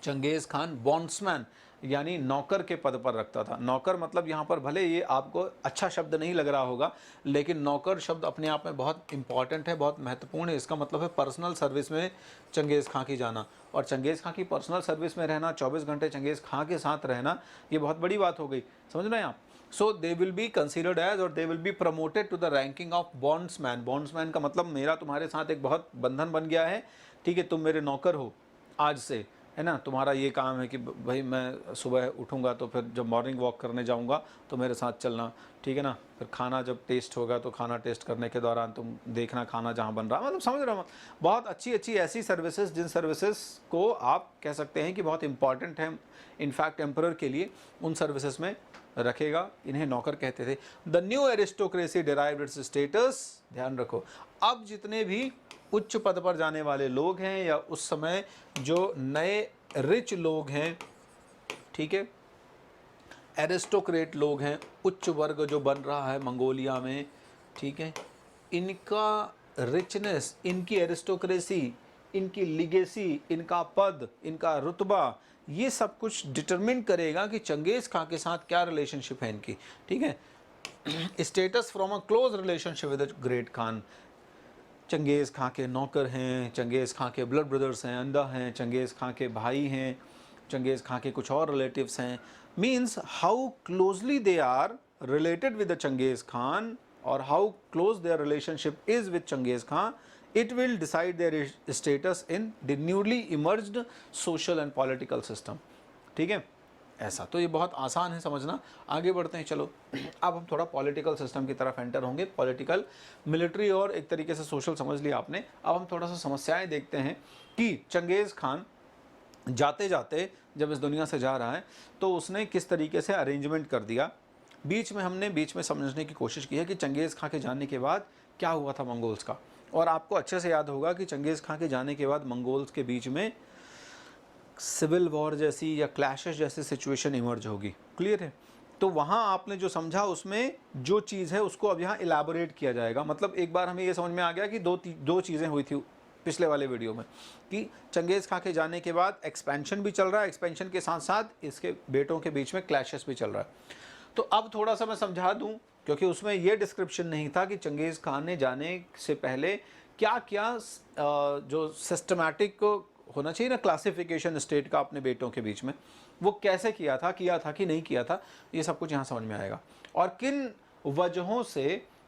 चंगेज़ खान बॉन्ड्समैन यानी नौकर के पद पर रखता था. नौकर मतलब यहाँ पर भले ये आपको अच्छा शब्द नहीं लग रहा होगा, लेकिन नौकर शब्द अपने आप में बहुत इंपॉर्टेंट है, बहुत महत्वपूर्ण है. इसका मतलब है पर्सनल सर्विस में चंगेज़ खान की जाना, और चंगेज़ खान की पर्सनल सर्विस में रहना, 24 घंटे चंगेज़ खान के साथ रहना, ये बहुत बड़ी बात हो गई. समझ रहे हैं आप? So they will be considered as or they will be promoted to the ranking of bondsman. Bondsman का मतलब मेरा तुम्हारे साथ एक बहुत बंधन बन गया है. ठीक है, तुम मेरे नौकर हो आज से, है ना. तुम्हारा ये काम है कि भाई मैं सुबह उठूँगा तो फिर जब मॉर्निंग वॉक करने जाऊँगा तो मेरे साथ चलना. ठीक है ना, फिर खाना जब टेस्ट होगा तो खाना टेस्ट करने के दौरान तुम देखना खाना जहाँ बन रहा, मतलब समझ रहे हो. बहुत अच्छी अच्छी ऐसी सर्विसेज, जिन सर्विसेज को आप कह सकते हैं कि बहुत इंपॉर्टेंट है इनफैक्ट एम्परर के लिए, उन सर्विसेज में रखेगा. इन्हें नौकर कहते थे. The new aristocracy derived it's status. ध्यान रखो, अब जितने भी उच्च पद पर जाने वाले लोग हैं या उस समय जो नए रिच लोग हैं, ठीक है, एरिस्टोक्रेट लोग हैं, उच्च वर्ग जो बन रहा है मंगोलिया में, ठीक है, इनका रिचनेस, इनकी एरिस्टोक्रेसी, इनकी लिगेसी, इनका पद, इनका रुतबा, ये सब कुछ डिटरमिन करेगा कि चंगेज़ खान के साथ क्या रिलेशनशिप है इनकी. ठीक है, status from a close relationship with the great khan. Genghis Khan के नौकर हैं, चंगेज़ खां के ब्लड ब्रदर्स हैं, अंधा हैं, चंगेज़ खां के भाई हैं, चंगेज़ खां के कुछ और रिलेटिव्स हैं. Means how closely they are related with the Genghis Khan और how close their relationship is with Genghis Khan, it will decide their status in the newly emerged social and political system. ठीक है, ऐसा. तो ये बहुत आसान है समझना. आगे बढ़ते हैं. चलो अब हम थोड़ा पॉलिटिकल सिस्टम की तरफ एंटर होंगे. पॉलिटिकल, मिलिट्री और एक तरीके से सोशल समझ लिया आपने. अब हम थोड़ा सा समस्याएं देखते हैं कि चंगेज़ खान जाते जाते जब इस दुनिया से जा रहा है तो उसने किस तरीके से अरेंजमेंट कर दिया. हमने बीच में समझने की कोशिश की है कि चंगेज़ खान के जाने के बाद क्या हुआ था मंगोल्स का. और आपको अच्छे से याद होगा कि चंगेज़ खान के जाने के बाद मंगोल्स के बीच में सिविल वॉर जैसी या क्लैशेस जैसी सिचुएशन इमर्ज होगी. क्लियर है? तो वहाँ आपने जो समझा उसमें जो चीज़ है उसको अब यहाँ इलाबोरेट किया जाएगा. मतलब एक बार हमें ये समझ में आ गया कि दो चीज़ें हुई थी पिछले वाले वीडियो में कि चंगेज़ खान के जाने के बाद एक्सपेंशन भी चल रहा है, एक्सपेंशन के साथ साथ इसके बेटों के बीच में क्लैशेस भी चल रहा है. तो अब थोड़ा सा मैं समझा दूं, क्योंकि उसमें ये डिस्क्रिप्शन नहीं था कि चंगेज़ खान ने जाने से पहले क्या क्या जो सिस्टमैटिक होना चाहिए ना क्लासिफिकेशन स्टेट का अपने बेटों के बीच में, वो कैसे किया था कि नहीं किया था, ये सब कुछ यहाँ समझ में आएगा. और किन वजहों से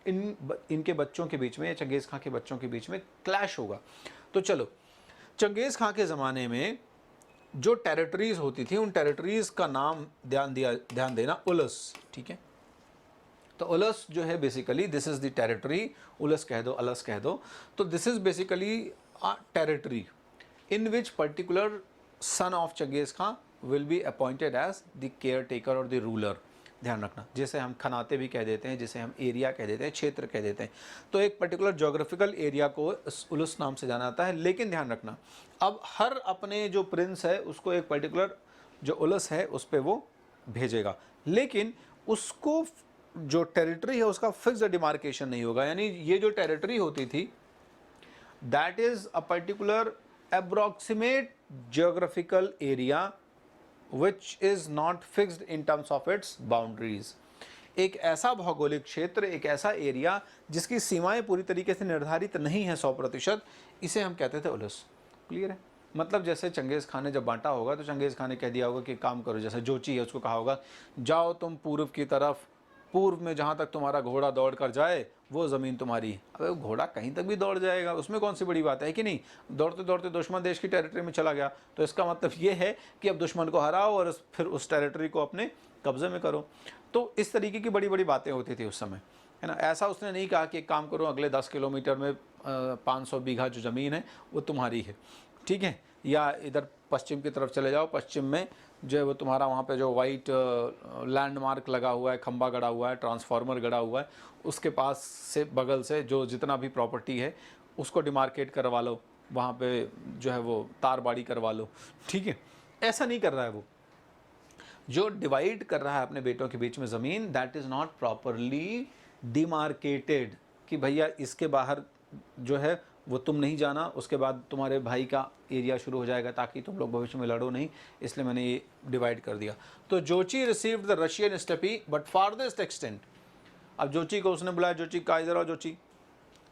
इनके बच्चों के बीच में या चंगेज़ खान के बच्चों के बीच में क्लैश होगा. तो चलो, चंगेज़ खान के ज़माने में जो टेरिटरीज़ होती थी उन टेरिटरीज़ का नाम ध्यान देना उलस. ठीक है, तो उलस जो है basically this is the territory. Ulus कह दो, अलस कह दो. तो this is basically a territory in which particular son of Chengiz Khan will be appointed as the caretaker or the ruler. ध्यान रखना, जिसे हम खनाते भी कह देते हैं, जिसे हम एरिया कह देते हैं, क्षेत्र कह देते हैं। तो एक पर्टिकुलर जोग्राफिकल एरिया को उलुस नाम से जाना जाता है। लेकिन ध्यान रखना, अब हर अपने जो प्रिंस है उसको एक पर्टिकुलर जो उलस है उस पर वो भेजेगा, लेकिन उसको जो टेरिटरी है उसका फिक्स्ड डिमार्केशन नहीं होगा। यानी ये जो टेरिटरी होती थी that is a particular approximate geographical area which is not fixed in terms of its boundaries. एक ऐसा भौगोलिक क्षेत्र, एक ऐसा एरिया जिसकी सीमाएं पूरी तरीके से निर्धारित नहीं है 100%, इसे हम कहते थे उलस। क्लियर है? मतलब जैसे चंगेज़ खान ने जब बांटा होगा तो चंगेज़ खान ने कह दिया होगा कि काम करो, जैसे जोची है उसको कहा होगा जाओ तुम पूर्व की तरफ, पूर्व में जहाँ तक तुम्हारा घोड़ा दौड़ कर जाए वो ज़मीन तुम्हारी। अबे वो घोड़ा कहीं तक भी दौड़ जाएगा, उसमें कौन सी बड़ी बात है कि नहीं। दौड़ते दौड़ते दुश्मन देश की टेरिटरी में चला गया तो इसका मतलब ये है कि अब दुश्मन को हराओ और फिर उस टेरिटरी को अपने कब्जे में करो। तो इस तरीके की बड़ी बड़ी बातें होती थी उस समय, है ना। ऐसा उसने नहीं कहा कि एक काम करो अगले 10 किलोमीटर में 500 बीघा जो ज़मीन है वो तुम्हारी है, ठीक है, या इधर पश्चिम की तरफ चले जाओ, पश्चिम में जो है वो तुम्हारा वहाँ पे जो वाइट लैंडमार्क लगा हुआ है, खंबा गड़ा हुआ है, ट्रांसफार्मर गड़ा हुआ है, उसके पास से बगल से जो जितना भी प्रॉपर्टी है उसको डिमार्केट करवा लो, वहाँ पे जो है वो तारबाड़ी करवा लो, ठीक है। ऐसा नहीं कर रहा है वो, जो डिवाइड कर रहा है अपने बेटों के बीच में ज़मीन, that is not properly demarcated कि भैया इसके बाहर जो है वो तुम नहीं जाना, उसके बाद तुम्हारे भाई का एरिया शुरू हो जाएगा ताकि तुम लोग भविष्य में लड़ो नहीं, इसलिए मैंने ये डिवाइड कर दिया। तो Jochi received the Russian steppe but farthest extent. अब जोची को उसने बुलाया, जोची का इधर आओ जोची,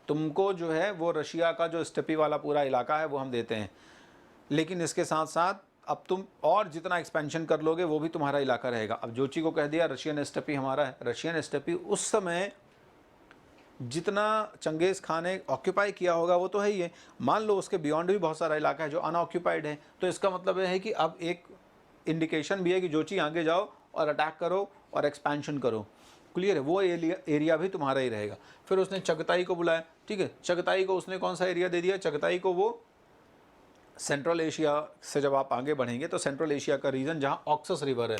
तुमको जो है वो रशिया का जो स्टेपी वाला पूरा इलाका है वो हम देते हैं, लेकिन इसके साथ साथ अब तुम और जितना एक्सपेंशन कर लोगे वो भी तुम्हारा इलाका रहेगा। अब जोची को कह दिया रशियन स्टेपी हमारा है। रशियन स्टेपी उस समय जितना चंगेज़ खान ने ऑक्यूपाई किया होगा वो तो है ही है, मान लो उसके बियॉन्ड भी बहुत सारा इलाका है जो अनऑक्यूपाइड है, तो इसका मतलब यह है कि अब एक इंडिकेशन भी है कि जोची आगे जाओ और अटैक करो और एक्सपेंशन करो। क्लियर है? वो एरिया भी तुम्हारा ही रहेगा। फिर उसने चगताई को बुलाया, ठीक है, चगताई को उसने कौन सा एरिया दे दिया, चगताई को वो सेंट्रल एशिया से जब आप आगे बढ़ेंगे तो सेंट्रल एशिया का रीजन जहाँ ऑक्सस रिवर है,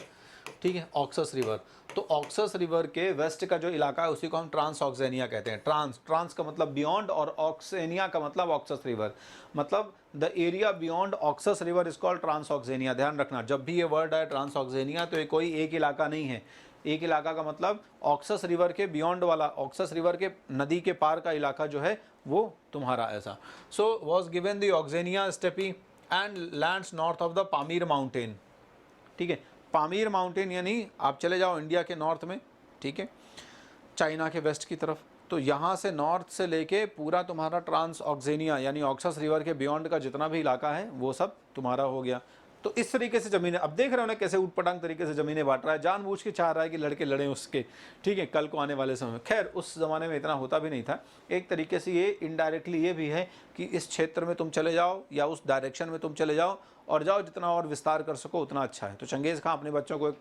ठीक है, ऑक्सस रिवर, तो ऑक्सस रिवर के वेस्ट का जो इलाका है उसी को हम ट्रांस ऑक्सेनिया कहते हैं। ट्रांस का मतलब बियॉन्ड और ऑक्सेनिया का मतलब ऑक्सस रिवर, मतलब the area beyond Oxus river is called Transoxiana. ध्यान रखना, जब भी ये वर्ड है ट्रांस ऑक्सेनिया तो ये कोई एक इलाका नहीं है। एक इलाका का मतलब ऑक्सस रिवर के बियॉन्ड वाला, ऑक्सस रिवर के नदी के पार का इलाका जो है वो तुम्हारा ऐसा। So was given the Oxiana steppe and lands north of the Pamir mountain, ठीक है, पामीर माउंटेन यानी आप चले जाओ इंडिया के नॉर्थ में, ठीक है, चाइना के वेस्ट की तरफ, तो यहाँ से नॉर्थ से लेके पूरा तुम्हारा ट्रांस ऑक्सेनिया यानी ऑक्सस रिवर के बियॉन्ड का जितना भी इलाका है वो सब तुम्हारा हो गया। तो इस तरीके से ज़मीनें, अब देख रहे हो ना कैसे ऊटपटांग तरीके से ज़मीनें बांट रहा है, जानबूझ के चाह रहा है कि लड़के लड़ें उसके, ठीक है, कल को आने वाले समय में। खैर उस ज़माने में इतना होता भी नहीं था। एक तरीके से ये इनडायरेक्टली ये भी है कि इस क्षेत्र में तुम चले जाओ या उस डायरेक्शन में तुम चले जाओ और जाओ, जितना और विस्तार कर सको उतना अच्छा है। तो चंगेज़ खां अपने बच्चों को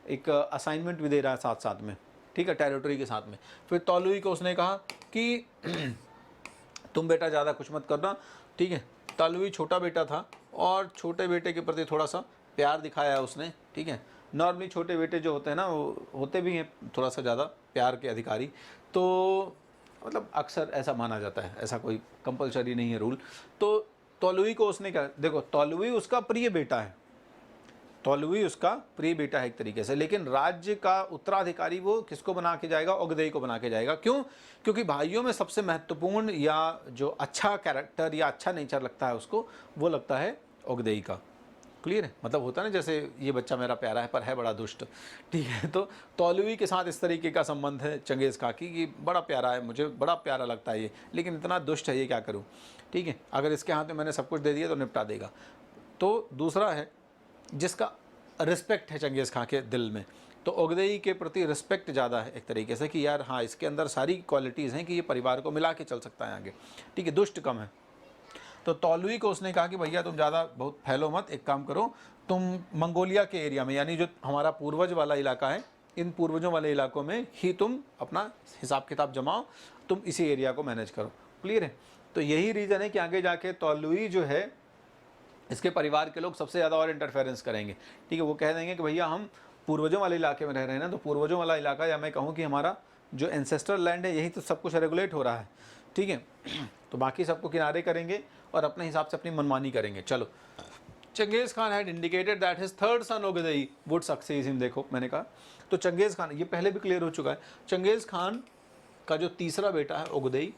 एक असाइनमेंट भी दे रहा है साथ साथ में, ठीक है, टेरिटरी के साथ में। फिर तौलुई को उसने कहा कि तुम बेटा ज़्यादा कुछ मत करना, ठीक है। तौलुई छोटा बेटा था और छोटे बेटे के प्रति थोड़ा सा प्यार दिखाया उसने, ठीक है। नॉर्मली छोटे बेटे जो होते हैं ना वो होते भी हैं थोड़ा सा ज़्यादा प्यार के अधिकारी, तो मतलब अक्सर ऐसा माना जाता है, ऐसा कोई कंपलसरी नहीं है रूल। तो तौलुई को उसने क्या, देखो तौलुई उसका प्रिय बेटा है, तौलुई उसका प्रिय बेटा है एक तरीके से, लेकिन राज्य का उत्तराधिकारी वो किसको बना के जाएगा, ओगदेई को बना के जाएगा। क्यों? क्योंकि भाइयों में सबसे महत्वपूर्ण या जो अच्छा कैरेक्टर या अच्छा नेचर लगता है उसको, वो लगता है ओगदेई का। क्लियर है? मतलब होता है ना जैसे ये बच्चा मेरा प्यारा है पर है बड़ा दुष्ट, ठीक है। तो तौलुई के साथ इस तरीके का संबंध है चंगेज़ खां की कि बड़ा प्यारा है, मुझे बड़ा प्यारा लगता है ये, लेकिन इतना दुष्ट है ये, क्या करूँ, ठीक है, अगर इसके हाथ में मैंने सब कुछ दे दिया तो निपटा देगा। तो दूसरा है जिसका रिस्पेक्ट है चंगेज़ खां के दिल में, तो ओगदेई के प्रति रिस्पेक्ट ज़्यादा है एक तरीके से कि यार हाँ इसके अंदर सारी क्वालिटीज़ हैं कि ये परिवार को मिला के चल सकता है आगे, ठीक है, दुष्ट कम है। तो तौलुई को उसने कहा कि भैया तुम ज़्यादा बहुत फैलो मत, एक काम करो तुम मंगोलिया के एरिया में, यानी जो हमारा पूर्वज वाला इलाका है, इन पूर्वजों वाले इलाकों में ही तुम अपना हिसाब किताब जमाओ, तुम इसी एरिया को मैनेज करो। क्लियर है? तो यही रीज़न है कि आगे जाके तौलुई जो है इसके परिवार के लोग सबसे ज़्यादा और इंटरफेरेंस करेंगे, ठीक है, वो कह देंगे कि भैया हम पूर्वजों वाले इलाके में रह रहे हैं ना, तो पूर्वजों वाला इलाका, या मैं कहूँ कि हमारा जो एंसेस्ट्रल लैंड है, यही तो सब कुछ रेगुलेट हो रहा है, ठीक है। तो बाकी सबको किनारे करेंगे और अपने हिसाब से अपनी मनमानी करेंगे। चलो, Genghis Khan had indicated that his third son Ogedei would succeed him. देखो मैंने कहा, तो चंगेज़ खान, ये पहले भी क्लियर हो चुका है, चंगेज़ खान का जो तीसरा बेटा है ओगदेई,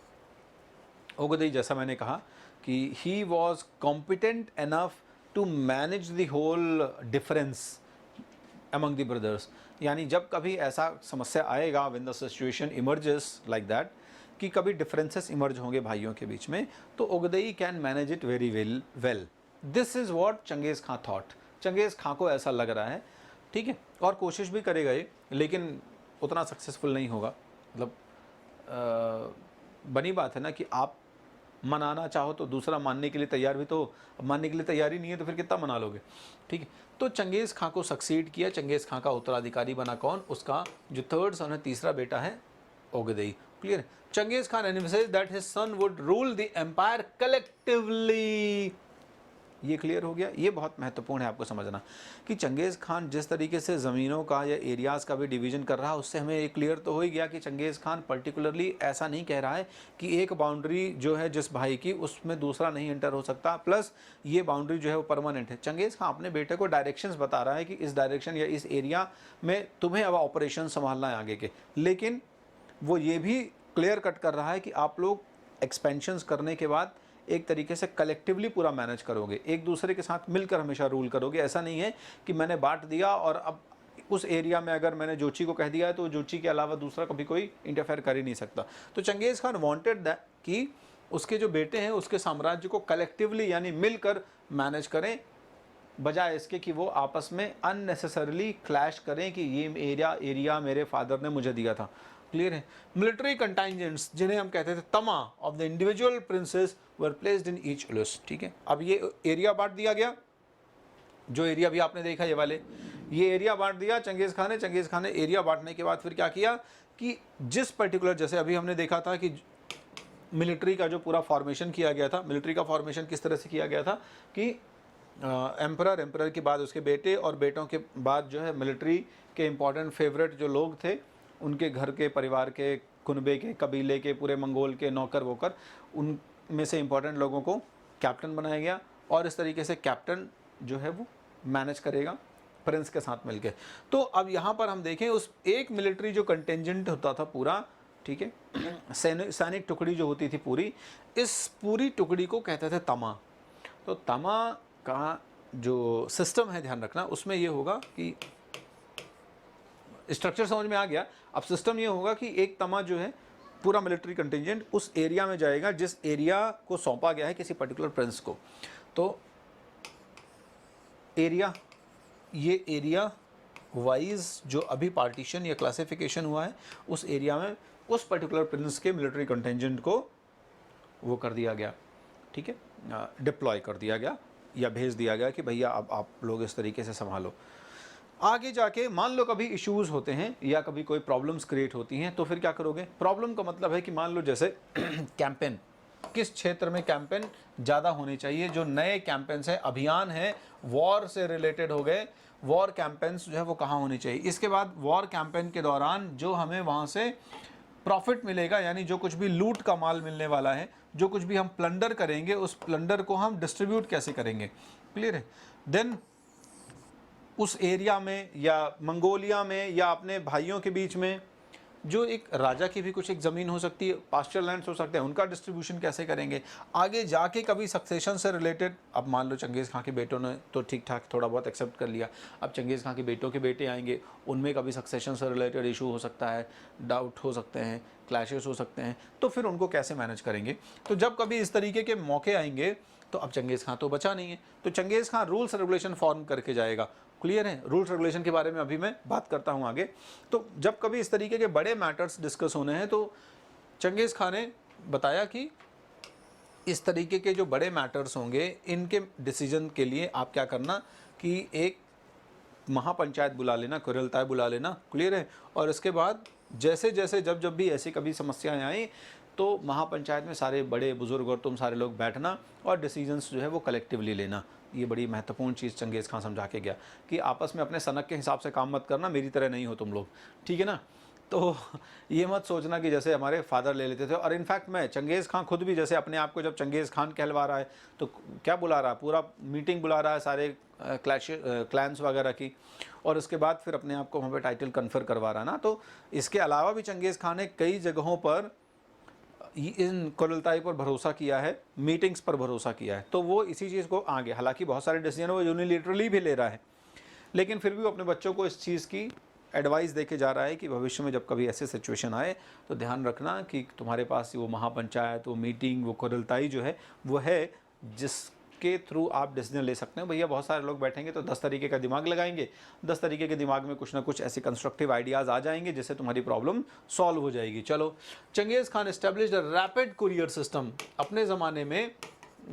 ओगदेई जैसा मैंने कहा कि he was competent enough to manage the whole difference among the brothers. यानी जब कभी ऐसा समस्या आएगा, when the situation emerges like that, कि कभी डिफरेंसेस इमर्ज होंगे भाइयों के बीच में, तो Ogedei can manage it very well. This is what Genghis Khan thought. Genghis Khan को ऐसा लग रहा है, ठीक है, और कोशिश भी करेगा ये, लेकिन उतना सक्सेसफुल नहीं होगा। मतलब बनी बात है ना कि आप मनाना चाहो तो दूसरा मानने के लिए तैयार भी, तो मानने के लिए तैयार ही नहीं है तो फिर कितना मना लोगे, ठीक है। तो चंगेज़ खां को सक्सीड किया। चंगेज़ खां का उत्तराधिकारी बना कौन? उसका जो थर्ड सन है, तीसरा बेटा है ओगदेई। क्लियर है? Genghis Khan envisaged that his son would rule the empire collectively. ये क्लियर हो गया। ये बहुत महत्वपूर्ण है आपको समझना कि चंगेज़ खान जिस तरीके से ज़मीनों का या एरियाज़ का भी डिवीज़न कर रहा है, उससे हमें ये क्लियर तो हो ही गया कि चंगेज़ खान पर्टिकुलरली ऐसा नहीं कह रहा है कि एक बाउंड्री जो है जिस भाई की, उसमें दूसरा नहीं एंटर हो सकता, प्लस ये बाउंड्री जो है वो परमानेंट है। चंगेज़ खान अपने बेटे को डायरेक्शंस बता रहा है कि इस डायरेक्शन या इस एरिया में तुम्हें अब ऑपरेशन संभालना है आगे के, लेकिन वो ये भी क्लियर कट कर रहा है कि आप लोग एक्सपेंशंस करने के बाद एक तरीके से कलेक्टिवली पूरा मैनेज करोगे, एक दूसरे के साथ मिलकर हमेशा रूल करोगे। ऐसा नहीं है कि मैंने बांट दिया और अब उस एरिया में अगर मैंने जोची को कह दिया है तो जोची के अलावा दूसरा कभी कोई इंटरफेयर कर ही नहीं सकता। तो चंगेज़ खान वांटेड दैट कि उसके जो बेटे हैं उसके साम्राज्य को कलेक्टिवली यानी मिलकर मैनेज करें, बजाय इसके कि वो आपस में अननेसेसरली क्लैश करें कि ये एरिया मेरे फादर ने मुझे दिया था। क्लियर है? मिलिट्री कंटिजेंट्स, जिन्हें हम कहते थे तमा, of the individual princes were placed in each ulus. ठीक है, अब ये एरिया बांट दिया गया, जो एरिया भी आपने देखा ये वाले, ये एरिया बांट दिया चंगेज़ खान ने एरिया बांटने के बाद फिर क्या किया कि जिस पर्टिकुलर, जैसे अभी हमने देखा था कि मिलिट्री का जो पूरा फॉर्मेशन किया गया था, मिलिट्री का फॉर्मेशन किस तरह से किया गया था कि एम्परर के बाद उसके बेटे और बेटों के बाद जो है मिलिट्री के इम्पॉर्टेंट फेवरेट जो लोग थे, उनके घर के, परिवार के, कुनबे के, कबीले के, पूरे मंगोल के नौकर वोकर, उनमें से इम्पॉर्टेंट लोगों को कैप्टन बनाया गया और इस तरीके से कैप्टन जो है वो मैनेज करेगा प्रिंस के साथ मिलके। तो अब यहाँ पर हम देखें उस एक मिलिट्री जो कंटेंजेंट होता था पूरा, ठीक है, सैनिक टुकड़ी जो होती थी पूरी, इस पूरी टुकड़ी को कहते थे तमा। तो तमा का जो सिस्टम है, ध्यान रखना, उसमें ये होगा कि स्ट्रक्चर समझ में आ गया। अब सिस्टम ये होगा कि एक तमा जो है पूरा मिलिट्री कंटिजेंट उस एरिया में जाएगा जिस एरिया को सौंपा गया है किसी पर्टिकुलर प्रिंस को। तो एरिया, ये एरिया वाइज जो अभी पार्टीशन या क्लासिफिकेशन हुआ है, उस एरिया में उस पर्टिकुलर प्रिंस के मिलिट्री कंटिजेंट को वो कर दिया गया, ठीक है, डिप्लॉय कर दिया गया या भेज दिया गया कि भैया अब आप लोग इस तरीके से संभालो। आगे जाके मान लो कभी इश्यूज़ होते हैं या कभी कोई प्रॉब्लम्स क्रिएट होती हैं, तो फिर क्या करोगे? प्रॉब्लम का मतलब है कि मान लो जैसे कैंपेन, किस क्षेत्र में कैंपेन ज़्यादा होनी चाहिए, जो नए कैंपेन्स हैं, अभियान हैं, वॉर से रिलेटेड हो गए, वॉर कैंपेन्स जो है वो कहाँ होनी चाहिए। इसके बाद वॉर कैंपेन के दौरान जो हमें वहाँ से प्रॉफिट मिलेगा, यानी जो कुछ भी लूट का माल मिलने वाला है, जो कुछ भी हम प्लंडर करेंगे, उस प्लंडर को हम डिस्ट्रीब्यूट कैसे करेंगे। क्लियर है? देन उस एरिया में या मंगोलिया में या अपने भाइयों के बीच में जो एक राजा की भी कुछ एक ज़मीन हो सकती है, पास्चर लैंड्स हो सकते हैं, उनका डिस्ट्रीब्यूशन कैसे करेंगे। आगे जाके कभी सक्सेशन से रिलेटेड, अब मान लो चंगेज़ खां के बेटों ने तो ठीक ठाक थोड़ा बहुत एक्सेप्ट कर लिया, अब चंगेज़ खां के बेटों के बेटे आएंगे, उनमें कभी सक्सेशन से रिलेटेड इशू हो सकता है, डाउट हो सकते हैं, क्लैशेस हो सकते हैं, तो फिर उनको कैसे मैनेज करेंगे। तो जब कभी इस तरीके के मौके आएंगे तो अब चंगेज़ खां तो बचा नहीं है, तो चंगेज़ खां रूल्स रेगुलेशन फॉर्म करके जाएगा। क्लियर है? रूल्स रेगुलेशन के बारे में अभी मैं बात करता हूँ आगे। तो जब कभी इस तरीके के बड़े मैटर्स डिस्कस होने हैं तो चंगेज़ खां ने बताया कि इस तरीके के जो बड़े मैटर्स होंगे, इनके डिसीजन के लिए आप क्या करना कि एक महापंचायत बुला लेना, कुरियलताय बुला लेना। क्लियर है? और इसके बाद जैसे जैसे जब भी ऐसी कभी समस्याएं आई तो महापंचायत में सारे बड़े बुजुर्ग और तुम सारे लोग बैठना और डिसीजंस जो है वो कलेक्टिवली लेना। ये बड़ी महत्वपूर्ण चीज़ चंगेज़ खान समझा के गया कि आपस में अपने सनक के हिसाब से काम मत करना, मेरी तरह नहीं हो तुम लोग, ठीक है ना। तो ये मत सोचना कि जैसे हमारे फादर ले लेते थे। और इनफैक्ट मैं चंगेज़ खान खुद भी जैसे अपने आप को जब चंगेज़ खान कहलवा रहा है तो क्या बुला रहा है, पूरा मीटिंग बुला रहा है सारे क्लैंस वगैरह की, और उसके बाद फिर अपने आप को वहाँ पे टाइटल कन्फर करवा रहा है ना। तो इसके अलावा भी चंगेज़ खान ने कई जगहों पर इन कुरलताई पर भरोसा किया है, मीटिंग्स पर भरोसा किया है। तो वो इसी चीज़ को आगे, हालांकि बहुत सारे डिसीजन वो यूनिलेटरली भी ले रहा है, लेकिन फिर भी वो अपने बच्चों को इस चीज़ की एडवाइस देके जा रहा है कि भविष्य में जब कभी ऐसे सिचुएशन आए तो ध्यान रखना कि तुम्हारे पास वो महापंचायत, वो मीटिंग, वो कुरलताई जो है वो है जिसके थ्रू आप डिसीजन ले सकते हैं। भैया बहुत सारे लोग बैठेंगे तो 10 तरीके का दिमाग लगाएंगे, 10 तरीके के दिमाग में कुछ ना कुछ ऐसे कंस्ट्रक्टिव आइडियाज़ आ जाएंगे जिससे तुम्हारी प्रॉब्लम सॉल्व हो जाएगी। चलो, Genghis Khan established a rapid courier system. अपने ज़माने में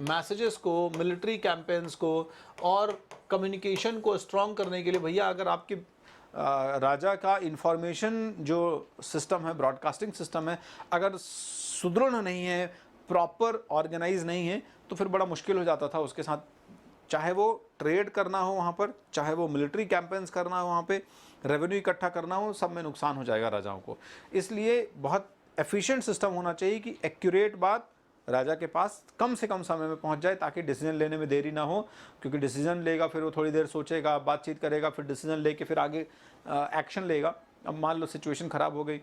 मैसेजेस को, मिलिट्री कैंपेन्स को और कम्युनिकेशन को स्ट्रॉन्ग करने के लिए भैया अगर आपकी राजा का इंफॉर्मेशन जो सिस्टम है, ब्रॉडकास्टिंग सिस्टम है, अगर सुदृढ़ नहीं है, प्रॉपर ऑर्गेनाइज नहीं है, तो फिर बड़ा मुश्किल हो जाता था उसके साथ, चाहे वो ट्रेड करना हो वहाँ पर, चाहे वो मिलिट्री कैंपेन्स करना हो वहाँ पे, रेवेन्यू इकट्ठा करना हो, सब में नुकसान हो जाएगा राजाओं को। इसलिए बहुत एफिशिएंट सिस्टम होना चाहिए कि एक्यूरेट बात राजा के पास कम से कम समय में पहुंच जाए ताकि डिसीजन लेने में देरी ना हो, क्योंकि डिसीजन लेगा फिर वो थोड़ी देर सोचेगा, बातचीत करेगा, फिर डिसीजन लेके फिर आगे एक्शन लेगा। अब मान लो सिचुएशन ख़राब हो गई,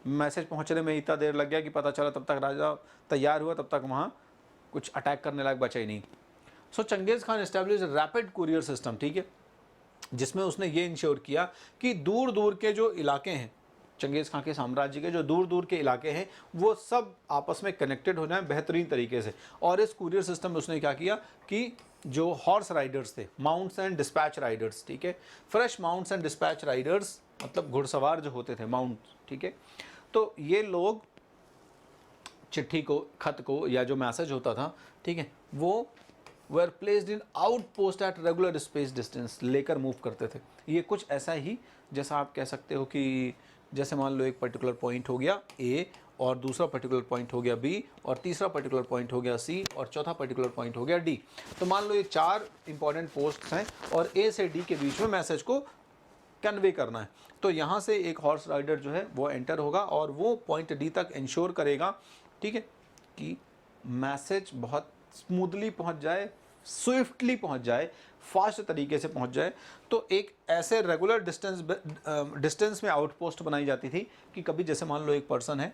मैसेज पहुंचने में इतना देर लग गया कि पता चला तब तक राजा तैयार हुआ, तब तक वहाँ कुछ अटैक करने लायक बचा ही नहीं। सो Genghis Khan establish rapid courier system, ठीक है, जिसमें उसने ये इंश्योर किया कि दूर दूर के जो इलाके हैं, चंगेज़ खान के साम्राज्य के जो दूर दूर के इलाके हैं, वो सब आपस में कनेक्टेड हो जाएं बेहतरीन तरीके से। और इस कुरियर सिस्टम में उसने क्या किया कि जो हॉर्स राइडर्स थे, माउंट्स एंड डिस्पैच राइडर्स, ठीक है, fresh mounts and dispatch riders मतलब घुड़सवार जो होते थे, माउंट, ठीक है, तो ये लोग चिट्ठी को, खत को या जो मैसेज होता था, ठीक है, वो were placed in outpost at regular space distance लेकर मूव करते थे। ये कुछ ऐसा ही जैसा आप कह सकते हो कि जैसे मान लो एक पर्टिकुलर पॉइंट हो गया ए, और दूसरा पर्टिकुलर पॉइंट हो गया बी, और तीसरा पर्टिकुलर पॉइंट हो गया सी, और चौथा पर्टिकुलर पॉइंट हो गया डी। तो मान लो ये 4 इंपॉर्टेंट पोस्ट्स हैं और ए से डी के बीच में मैसेज को कन्वे करना है। तो यहाँ से एक हॉर्स राइडर जो है वो एंटर होगा और वो पॉइंट डी तक इंश्योर करेगा, ठीक है, कि मैसेज बहुत स्मूथली पहुँच जाए, स्विफ्टली पहुँच जाए, फास्ट तरीके से पहुँच जाए। तो एक ऐसे रेगुलर डिस्टेंस में आउटपोस्ट बनाई जाती थी कि कभी जैसे मान लो एक पर्सन है,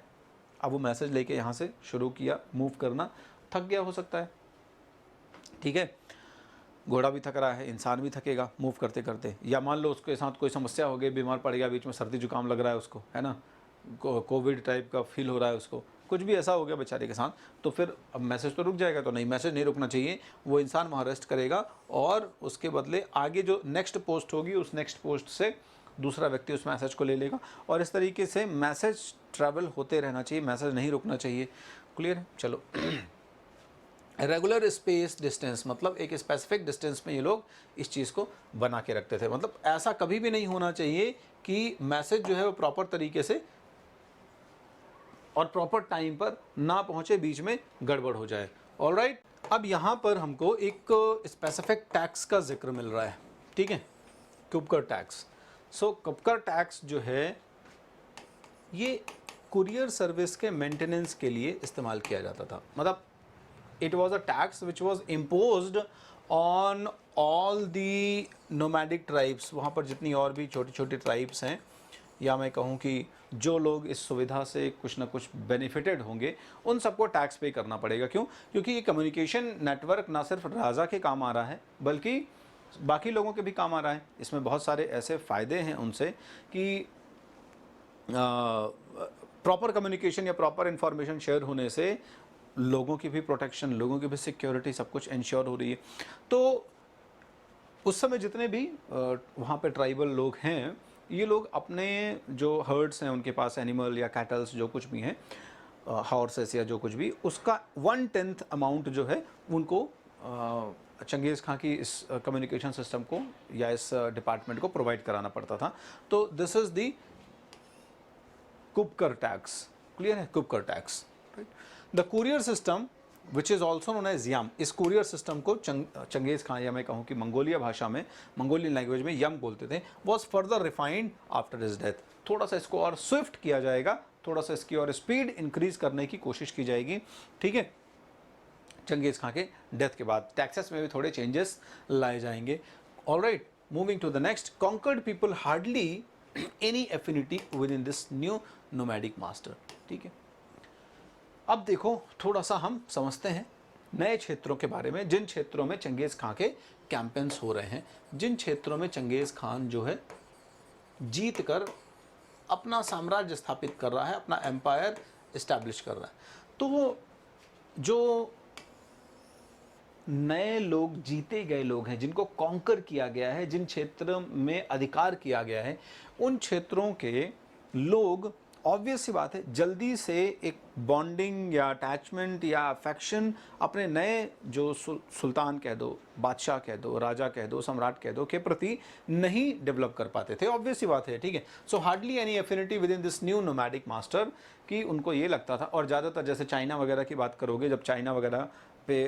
अब वो मैसेज लेके यहाँ से शुरू किया मूव करना, थक गया हो सकता है, ठीक है, घोड़ा भी थक रहा है, इंसान भी थकेगा मूव करते करते, या मान लो उसके साथ कोई समस्या हो गई, बीमार पड़ गया, बीच में सर्दी जुकाम लग रहा है उसको, है ना, कोविड टाइप का फील हो रहा है उसको, कुछ भी ऐसा हो गया बेचारे के साथ, तो फिर अब मैसेज तो रुक जाएगा, तो नहीं, मैसेज नहीं रुकना चाहिए, वो इंसान वहाँ रेस्ट करेगा और उसके बदले आगे जो नेक्स्ट पोस्ट होगी उस नेक्स्ट पोस्ट से दूसरा व्यक्ति उस मैसेज को ले लेगा, और इस तरीके से मैसेज ट्रैवल होते रहना चाहिए, मैसेज नहीं रुकना चाहिए। क्लियर है? चलो, रेगुलर स्पेस डिस्टेंस मतलब एक स्पेसिफिक डिस्टेंस में ये लोग इस चीज़ को बना के रखते थे। मतलब ऐसा कभी भी नहीं होना चाहिए कि मैसेज जो है वो प्रॉपर तरीके से और प्रॉपर टाइम पर ना पहुंचे, बीच में गड़बड़ हो जाए। ऑलराइट, अब यहाँ पर हमको एक स्पेसिफिक टैक्स का जिक्र मिल रहा है, ठीक है, कुपकर टैक्स। सो कुपकर टैक्स जो है ये कुरियर सर्विस के मेंटेनेंस के लिए इस्तेमाल किया जाता था। मतलब it was a tax which was imposed on all the nomadic tribes, वहाँ पर जितनी और भी छोटी छोटी ट्राइब्स हैं, या मैं कहूँ कि जो लोग इस सुविधा से कुछ ना कुछ बेनिफिटेड होंगे, उन सबको टैक्स पे करना पड़ेगा। क्यों? क्योंकि ये कम्युनिकेशन नेटवर्क ना सिर्फ राजा के काम आ रहा है बल्कि बाकी लोगों के भी काम आ रहा है। इसमें बहुत सारे ऐसे फ़ायदे हैं उनसे कि प्रॉपर कम्युनिकेशन या प्रॉपर इन्फॉर्मेशन शेयर होने से लोगों की भी प्रोटेक्शन, लोगों की भी सिक्योरिटी, सब कुछ इंश्योर हो रही है। तो उस समय जितने भी वहाँ पे ट्राइबल लोग हैं, ये लोग अपने जो हर्ड्स हैं, उनके पास एनिमल या कैटल्स जो कुछ भी हैं, हॉर्सेस या जो कुछ भी, उसका 1/10 अमाउंट जो है उनको चंगेज़ खां की इस कम्युनिकेशन सिस्टम को या इस डिपार्टमेंट को प्रोवाइड कराना पड़ता था। तो दिस इज़ दी कुपकर टैक्स। क्लियर है? कुपकर tax. Right? The courier system which is also known as yam. इस कुरियर सिस्टम को चंगेज़ खान, या मैं कहूँ कि मंगोलिया भाषा में, मंगोलियन लैंग्वेज में यम बोलते थे, was further refined after his death. थोड़ा सा इसको और स्विफ्ट किया जाएगा, थोड़ा सा इसकी और स्पीड इंक्रीज करने की कोशिश की जाएगी, ठीक है, चंगेज़ खान के डेथ के बाद। टैक्सेस में भी थोड़े चेंजेस लाए जाएंगे। Alright, moving to the next, conquered people hardly any affinity within this new nomadic master, ठीक है। अब देखो थोड़ा सा हम समझते हैं नए क्षेत्रों के बारे में, जिन क्षेत्रों में चंगेज़ खान के कैंपेन्स हो रहे हैं, जिन क्षेत्रों में चंगेज़ खान जो है जीत कर अपना साम्राज्य स्थापित कर रहा है, अपना एम्पायर इस्टेब्लिश कर रहा है। तो जो नए लोग, जीते गए लोग हैं, जिनको कॉन्कर किया गया है, जिन क्षेत्र में अधिकार किया गया है, उन क्षेत्रों के लोग ऑब्वियस सी बात है जल्दी से एक बॉन्डिंग या अटैचमेंट या अफेक्शन अपने नए जो सुल्तान कह दो, बादशाह कह दो, राजा कह दो, सम्राट कह दो, के प्रति नहीं डेवलप कर पाते थे। ऑब्वियस सी बात है, ठीक है। सो hardly any affinity within this new nomadic master, कि उनको ये लगता था। और ज़्यादातर जैसे चाइना वगैरह की बात करोगे, जब चाइना वगैरह पे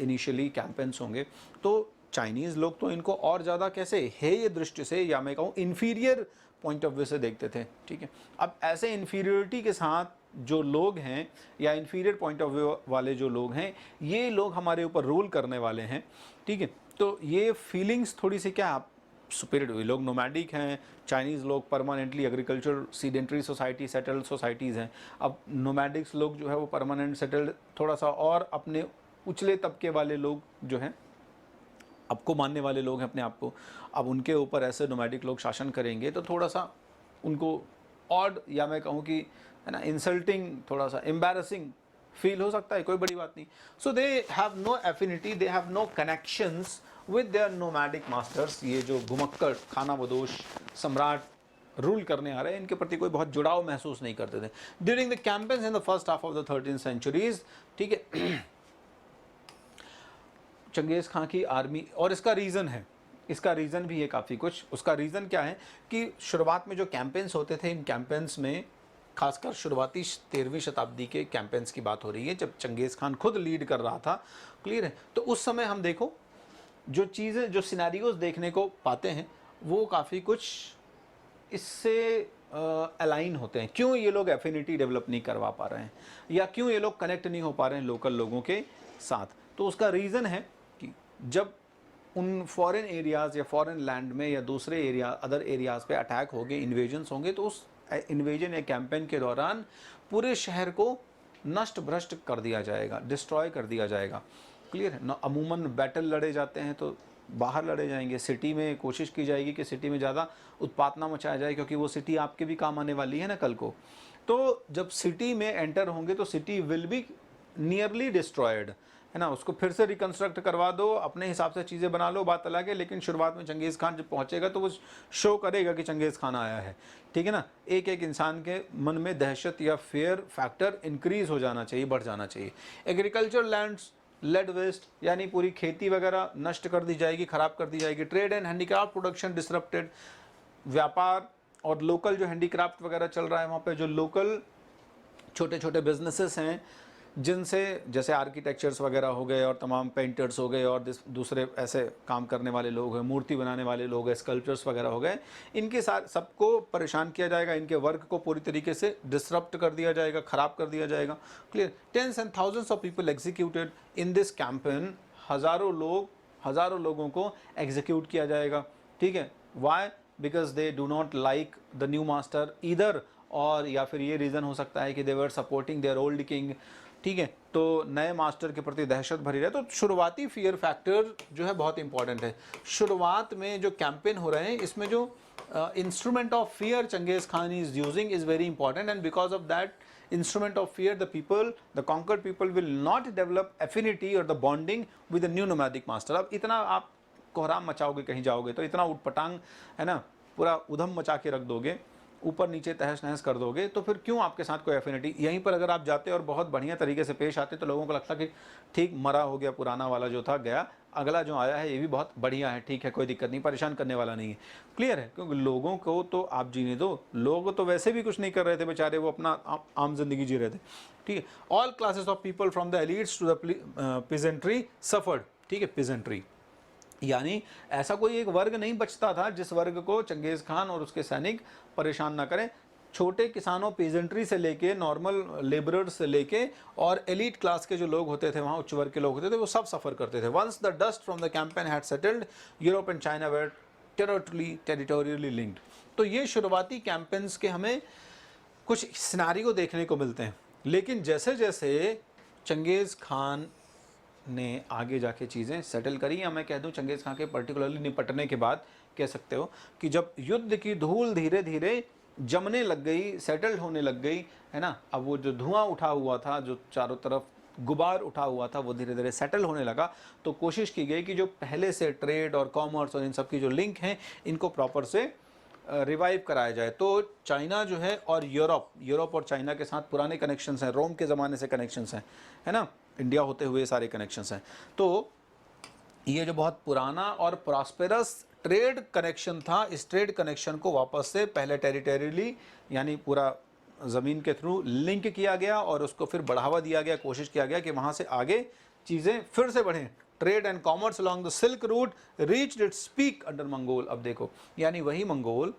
इनिशियली कैंपेन्स होंगे, तो चाइनीज़ लोग तो इनको और ज़्यादा कैसे हेय दृष्टि से, या मैं कहूँ इन्फीरियर पॉइंट ऑफ व्यू से देखते थे, ठीक है। अब ऐसे इन्फीरियरिटी के साथ जो लोग हैं, या इन्फीरियर पॉइंट ऑफ व्यू वाले जो लोग हैं, ये लोग हमारे ऊपर रूल करने वाले हैं, ठीक है। तो ये फीलिंग्स थोड़ी सी क्या सुपीरियर हुई। लोग नोमैडिक हैं, चाइनीज़ लोग permanently agriculture sedentary society, settled societies हैं। अब नोमैडिक्स लोग जो है वो परमानेंट सेटल्ड, थोड़ा सा और अपने उछले तबके वाले लोग जो हैं, आपको मानने वाले लोग हैं अपने आप को, अब उनके ऊपर ऐसे नोमैडिक लोग शासन करेंगे तो थोड़ा सा उनको ऑड, या मैं कहूँ कि है ना इंसल्टिंग, थोड़ा सा एम्बैरसिंग फील हो सकता है, कोई बड़ी बात नहीं। So they have no affinity, they have no connections with their nomadic masters. ये जो घुमक्कड़ खानाबदोश सम्राट रूल करने आ रहे हैं, इनके प्रति कोई बहुत जुड़ाव महसूस नहीं करते थे। During the campaigns in the first half of the 13th centuries, ठीक है, चंगेज़ खान की आर्मी, और इसका रीज़न है, इसका रीज़न भी है काफ़ी कुछ। उसका रीज़न क्या है कि शुरुआत में जो कैंपेन्स होते थे, इन कैंपेन्स में खासकर शुरुआती 13वीं शताब्दी के कैंपेन्स की बात हो रही है, जब चंगेज़ खान खुद लीड कर रहा था, क्लियर है। तो उस समय हम देखो जो चीज़ें, जो सिनेरियोज देखने को पाते हैं, वो काफ़ी कुछ इससे अलाइन होते हैं। क्यों ये लोग एफिनिटी डेवलप नहीं करवा पा रहे हैं, या क्यों ये लोग कनेक्ट नहीं हो पा रहे हैं लोकल लोगों के साथ। तो उसका रीज़न है कि जब उन फॉरेन एरियाज़ या फॉरेन लैंड में या दूसरे एरिया, अदर एरियाज़ पे अटैक होंगे, इन्वेजन्स होंगे, तो उस इन्वेजन या कैंपेन के दौरान पूरे शहर को नष्ट भ्रष्ट कर दिया जाएगा, डिस्ट्रॉय कर दिया जाएगा, क्लियर है ना। अमूमन बैटल लड़े जाते हैं तो बाहर लड़े जाएंगे, सिटी में कोशिश की जाएगी कि सिटी में ज़्यादा उत्पात ना मचाया जाए, क्योंकि वो सिटी आपके भी काम आने वाली है ना कल को। तो जब सिटी में एंटर होंगे तो city will be nearly destroyed, है ना। उसको फिर से रिकंस्ट्रक्ट करवा दो, अपने हिसाब से चीज़ें बना लो, बात अलग है। लेकिन शुरुआत में चंगेज़ खान जब पहुंचेगा तो वो शो करेगा कि चंगेज़ खान आया है, ठीक है ना। एक एक इंसान के मन में दहशत या फेयर फैक्टर इंक्रीज हो जाना चाहिए, बढ़ जाना चाहिए। एग्रीकल्चर लैंड्स लेड वेस्ट, यानी पूरी खेती वगैरह नष्ट कर दी जाएगी, ख़राब कर दी जाएगी। Trade and handicraft production disrupted, व्यापार और लोकल जो हैंडीक्राफ्ट वगैरह चल रहा है वहाँ पे, जो लोकल छोटे छोटे बिजनेसेस हैं, जिनसे जैसे आर्किटेक्चर्स वगैरह हो गए और तमाम पेंटर्स हो गए और दूसरे ऐसे काम करने वाले लोग हैं, मूर्ति बनाने वाले लोग हैं, स्कल्पचर्स वगैरह हो गए, इनके साथ सबको परेशान किया जाएगा, इनके वर्क को पूरी तरीके से डिसरप्ट कर दिया जाएगा, ख़राब कर दिया जाएगा, clear. Tens and thousands of people executed in this campaign, हज़ारों लोगों को एग्जीक्यूट किया जाएगा, ठीक है। Why? Because they do not like the new master either, or या फिर ये रीज़न हो सकता है कि they were supporting their old king, ठीक है। तो नए मास्टर के प्रति दहशत भरी रहे। तो शुरुआती फियर फैक्टर जो है बहुत इंपॉर्टेंट है। शुरुआत में जो कैंपेन हो रहे हैं, इसमें जो instrument of fear Changez Khan is using is very important, and because of that instrument of fear, the conquered people will not develop affinity or the bonding with the new nomadic master. अब इतना आप कोहराम मचाओगे, कहीं जाओगे तो इतना उटपटांग, है ना, पूरा उधम मचा के रख दोगे, ऊपर नीचे तहस नहस कर दोगे तो फिर क्यों आपके साथ कोई एफिनिटी। यहीं पर अगर आप जाते और बहुत बढ़िया तरीके से पेश आते तो लोगों को लगता कि ठीक मरा हो गया, पुराना वाला जो था गया, अगला जो आया है ये भी बहुत बढ़िया है, ठीक है, कोई दिक्कत नहीं, परेशान करने वाला नहीं है। क्लियर है, क्योंकि लोगों को तो आप जीने दो, लोग तो वैसे भी कुछ नहीं कर रहे थे बेचारे, वो अपना आम जिंदगी जी रहे थे। ठीक है, all classes of people from the elites to the peasantry suffered. ठीक है, पीजेंट्री यानी ऐसा कोई एक वर्ग नहीं बचता था जिस वर्ग को चंगेज़ खान और उसके सैनिक परेशान ना करें। छोटे किसानों, पेजेंट्री से लेके, नॉर्मल लेबरर्स से लेके और एलीट क्लास के जो लोग होते थे, वहाँ उच्च वर्ग के लोग होते थे, वो सब सफ़र करते थे। Once the dust from the campaign had settled, Europe and China were territorially linked. तो ये शुरुआती कैंपेन्स के हमें कुछ सिनारियो देखने को मिलते हैं, लेकिन जैसे जैसे चंगेज़ खान ने आगे जाके चीज़ें सेटल करी, या मैं कह दूं चंगेज़ खान के पर्टिकुलरली निपटने के बाद कह सकते हो कि जब युद्ध की धूल धीरे धीरे जमने लग गई, सेटल्ड होने लग गई, है ना, अब वो जो धुआं उठा हुआ था, जो चारों तरफ गुबार उठा हुआ था, वो धीरे धीरे सेटल होने लगा। तो कोशिश की गई कि जो पहले से ट्रेड और कॉमर्स और इन सब की जो लिंक हैं, इनको प्रॉपर से रिवाइव कराया जाए। तो चाइना जो है और यूरोप और चाइना के साथ पुराने कनेक्शंस हैं, रोम के ज़माने से कनेक्शंस हैं, है ना, इंडिया होते हुए सारे कनेक्शंस हैं। तो ये जो बहुत पुराना और प्रॉस्पेरस ट्रेड कनेक्शन था, इस ट्रेड कनेक्शन को वापस से पहले टेरिटोरियली यानी पूरा ज़मीन के थ्रू लिंक किया गया और उसको फिर बढ़ावा दिया गया, कोशिश किया गया कि वहाँ से आगे चीज़ें फिर से बढ़ें। Trade and commerce along the silk route reached its peak under Mongol. अब देखो, यानी वही मंगोल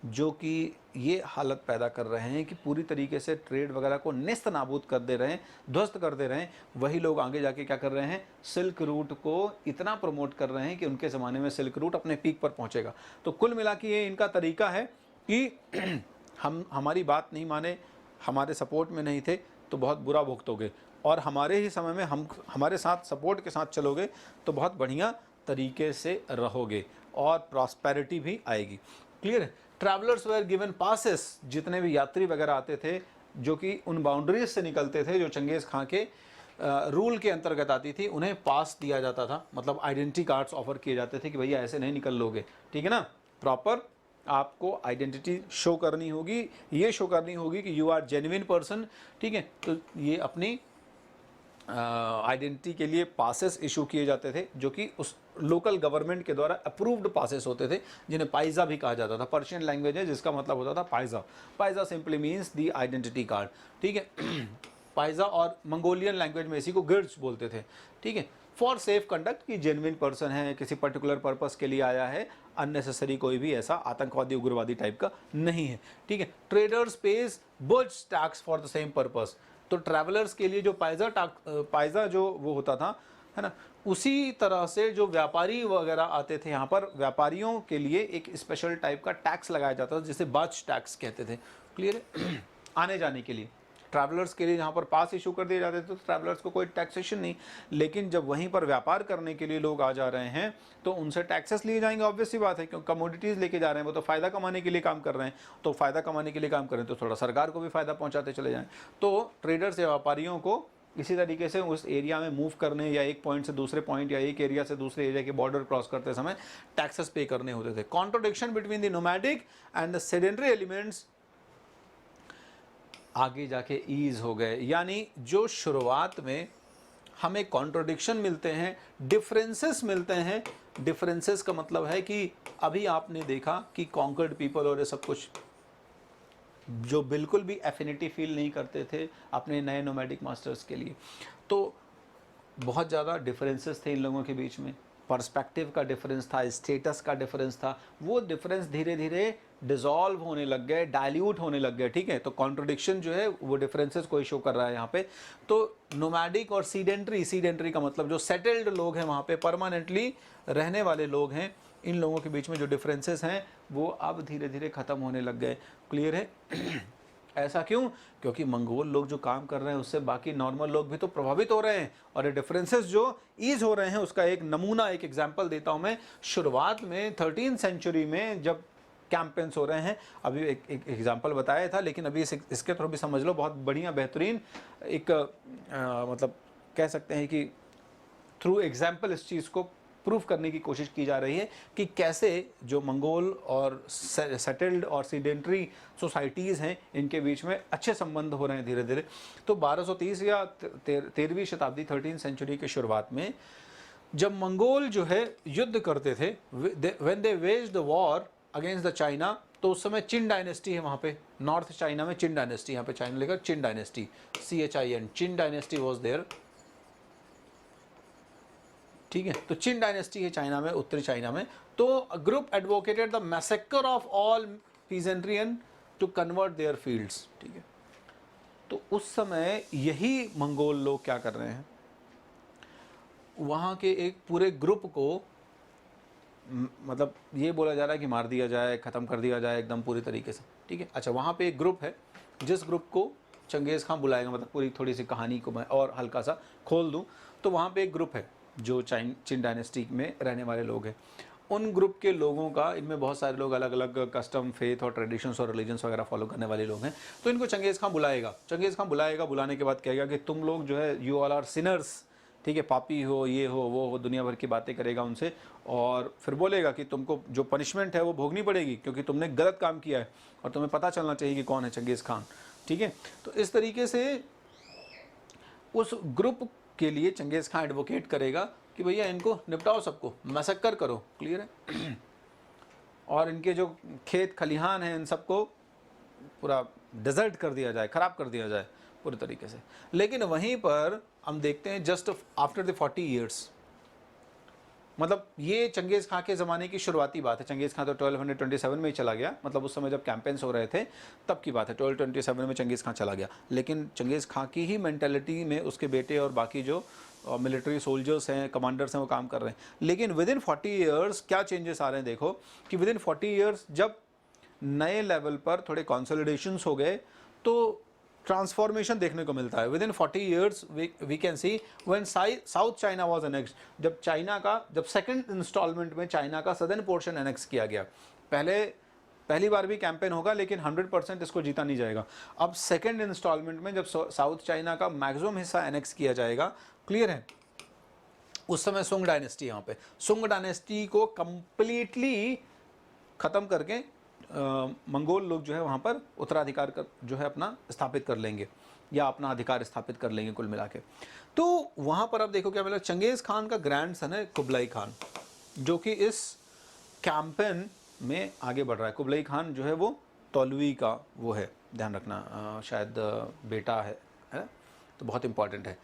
जो कि ये हालत पैदा कर रहे हैं कि पूरी तरीके से ट्रेड वगैरह को नेस्त नाबूद कर दे रहे हैं, ध्वस्त कर दे रहे हैं, वही लोग आगे जाके क्या कर रहे हैं, सिल्क रूट को इतना प्रमोट कर रहे हैं कि उनके ज़माने में सिल्क रूट अपने पीक पर पहुंचेगा। तो कुल मिला के ये इनका तरीका है कि हम हमारी बात नहीं माने, हमारे सपोर्ट में नहीं थे तो बहुत बुरा भुगतोगे, और हमारे ही समय में हमारे साथ सपोर्ट के साथ चलोगे तो बहुत बढ़िया तरीके से रहोगे और प्रॉस्पेरिटी भी आएगी। क्लियर है। ट्रैवलर्स वेर गिवन पासेस, जितने भी यात्री वगैरह आते थे जो कि उन बाउंड्रीज से निकलते थे जो चंगेज़ खां के रूल के अंतर्गत आती थी, उन्हें पास दिया जाता था, मतलब आइडेंटिटी कार्ड्स ऑफर किए जाते थे कि भैया ऐसे नहीं निकल लोगे, ठीक है ना, प्रॉपर आपको आइडेंटिटी शो करनी होगी, ये शो करनी होगी कि यू आर जेन्युइन पर्सन। ठीक है, तो ये अपनी आइडेंटिटी के लिए पासेस इशू किए जाते थे जो कि उस लोकल गवर्नमेंट के द्वारा अप्रूव्ड पासेस होते थे, जिन्हें पाइजा भी कहा जाता था। पर्शियन लैंग्वेज है जिसका मतलब होता था paiza. Paiza simply means the identity card. ठीक है, पाइजा, और मंगोलियन लैंग्वेज में इसी को गिर्ड्स बोलते थे। ठीक है, फॉर सेफ कंडक्ट, की जेन्युइन पर्सन है, किसी पर्टिकुलर पर्पस के लिए आया है, अननेसेसरी कोई भी ऐसा आतंकवादी उग्रवादी टाइप का नहीं है। ठीक है, ट्रेडर्स पेज बुज tax for the same purpose. तो ट्रैवलर्स के लिए जो पाइजा जो वो होता था, है ना, उसी तरह से जो व्यापारी वगैरह आते थे यहाँ पर, व्यापारियों के लिए एक स्पेशल टाइप का टैक्स लगाया जाता था जिसे बाज टैक्स कहते थे। क्लियर है। आने जाने के लिए ट्रैवलर्स के लिए जहाँ पर पास इशू कर दिए जाते थे तो ट्रैवलर्स को कोई टैक्सेशन नहीं, लेकिन जब वहीं पर व्यापार करने के लिए लोग आ जा रहे हैं तो उनसे टैक्सेस लिए जाएंगे। ऑब्वियस सी बात है, क्योंकि कमोडिटीज़ लेके जा रहे हैं, वो तो फ़ायदा कमाने के लिए काम कर रहे हैं, तो फ़ायदा कमाने के लिए काम कर रहे हैं तो थोड़ा सरकार को भी फ़ायदा पहुँचाते चले जाएँ। तो ट्रेडर्स या व्यापारियों को इसी तरीके से उस एरिया में मूव करने या एक पॉइंट से दूसरे पॉइंट या एक एरिया से दूसरे एरिया के बॉर्डर क्रॉस करते समय टैक्सेस पे करने होते थे। Contradiction between the nomadic and the sedentary elements आगे जाके ईज हो गए, यानी जो शुरुआत में हमें कॉन्ट्रोडिक्शन मिलते हैं, डिफरेंसेस मिलते हैं। डिफरेंसेस का मतलब है कि अभी आपने देखा कि कॉन्कर्ड पीपल और ये सब कुछ जो बिल्कुल भी एफिनिटी फील नहीं करते थे अपने नए नोमैडिक मास्टर्स के लिए, तो बहुत ज़्यादा डिफरेंसेस थे इन लोगों के बीच में। पर्सपेक्टिव का डिफरेंस था, स्टेटस का डिफरेंस था, वो डिफरेंस धीरे धीरे डिसॉल्व होने लग गए, डाइल्यूट होने लग गए। ठीक है, तो कॉन्ट्रोडिक्शन जो है वो डिफरेंसेस को शो कर रहा है यहाँ पे। तो नोमैडिक और सीडेंट्री का मतलब जो सेटल्ड लोग हैं, वहाँ पे परमानेंटली रहने वाले लोग हैं, इन लोगों के बीच में जो डिफरेंसेस हैं वो अब धीरे धीरे ख़त्म होने लग गए। क्लियर है। ऐसा क्यों? क्योंकि मंगोल लोग जो काम कर रहे हैं उससे बाकी नॉर्मल लोग भी तो प्रभावित हो रहे हैं, और ये डिफरेंसेस जो ईज हो रहे हैं उसका एक नमूना, एक एग्जांपल देता हूं मैं। शुरुआत में 13th सेंचुरी में जब कैंपेन्स हो रहे हैं, अभी एक एग्जांपल बताया था, लेकिन अभी इसके थ्रू भी समझ लो, बहुत बढ़िया बेहतरीन एक मतलब कह सकते हैं कि थ्रू एग्जाम्पल इस चीज़ को प्रूफ करने की कोशिश की जा रही है कि कैसे जो मंगोल और सेटल्ड और सीडेंट्री सोसाइटीज़ हैं इनके बीच में अच्छे संबंध हो रहे हैं धीरे धीरे। तो 1230 या 13वीं शताब्दी 13th सेंचुरी के शुरुआत में जब मंगोल जो है युद्ध करते थे, when they waged the war against the China, तो उस समय चिन डायनेस्टी है वहाँ पे, नॉर्थ चाइना में चिन डायनेस्टी, यहाँ पे चाइना लेकर Chin dynasty, CHIN, Chin dynasty was there, ठीक है। तो चिन डायनेस्टी है चाइना में, उत्तरी चाइना में। तो group advocated the massacre of all peasantry to convert their fields, ठीक है। तो उस समय यही मंगोल लोग क्या कर रहे हैं, वहाँ के एक पूरे ग्रुप को मतलब ये बोला जा रहा है कि मार दिया जाए, ख़त्म कर दिया जाए एकदम पूरी तरीके से, ठीक है। अच्छा, वहाँ पे एक ग्रुप है जिस ग्रुप को चंगेज़ खान बुलाएगा, मतलब पूरी थोड़ी सी कहानी को मैं और हल्का सा खोल दूँ तो वहाँ पे एक ग्रुप है जो चिन डायनेस्टी में रहने वाले लोग हैं। उन ग्रुप के लोगों का, इनमें बहुत सारे लोग अलग अलग कस्टम, फेथ और ट्रेडिशंस और रिलीजन्स वगैरह फॉलो करने वाले लोग हैं। तो इनको चंगेज़ खान बुलाएगा। चंगेज़ खान बुलाएगा, बुलाने के बाद कहेगा कि तुम लोग जो है यू ऑल आर सिनर्स, ठीक है, पापी हो, ये हो, वो हो, दुनिया भर की बातें करेगा उनसे। और फिर बोलेगा कि तुमको जो पनिशमेंट है वो भोगनी पड़ेगी क्योंकि तुमने गलत काम किया है और तुम्हें पता चलना चाहिए कि कौन है चंगेज़ खान, ठीक है। तो इस तरीके से उस ग्रुप के लिए चंगेज़ खान एडवोकेट करेगा कि भैया इनको निपटाओ, सबको मैसेकर करो, क्लियर है। और इनके जो खेत खलिहान हैं इन सबको पूरा डिजर्ट कर दिया जाए, ख़राब कर दिया जाए पूरी तरीके से। लेकिन वहीं पर हम देखते हैं जस्ट आफ्टर द 40 ईयर्स, मतलब ये चंगेज़ खां के ज़माने की शुरुआती बात है। चंगेज़ खां तो 1227 में ही चला गया, मतलब उस समय जब कैंपेन्स हो रहे थे तब की बात है। 1227 में चंगेज़ खां चला गया, लेकिन चंगेज़ खां की ही मेंटालिटी में उसके बेटे और बाकी जो मिलिट्री सोल्जर्स हैं, कमांडर्स हैं, वो काम कर रहे हैं। लेकिन विद इन 40 ईयर्स क्या चेंजेस आ रहे हैं देखो कि विद इन 40 ईयर्स जब नए लेवल पर थोड़े कॉन्सोलिडेशंस हो गए तो ट्रांसफॉर्मेशन देखने को मिलता है। Within 40 years we can see when South China was annexed, जब सेकंड इंस्टॉलमेंट में चाइना का सदर्न पोर्शन एनेक्स किया गया। पहली बार भी कैंपेन होगा लेकिन 100% इसको जीता नहीं जाएगा। अब सेकंड इंस्टॉलमेंट में जब साउथ चाइना का मैक्सिमम हिस्सा एनेक्स किया जाएगा, क्लियर है, उस समय सुंग डायनेस्टी, यहाँ पे सुंग डायनेस्टी को कंप्लीटली ख़त्म करके मंगोल लोग जो है वहाँ पर उत्तराधिकार जो है अपना स्थापित कर लेंगे या अपना अधिकार स्थापित कर लेंगे कुल मिला के। तो वहाँ पर अब देखो क्या मिला, चंगेज़ खान का ग्रैंड सन है कुबलाई खान, जो कि इस कैंपेन में आगे बढ़ रहा है। कुबलाई खान जो है वो तौलवी का वो है, ध्यान रखना, शायद बेटा है, तो बहुत इंपॉर्टेंट है।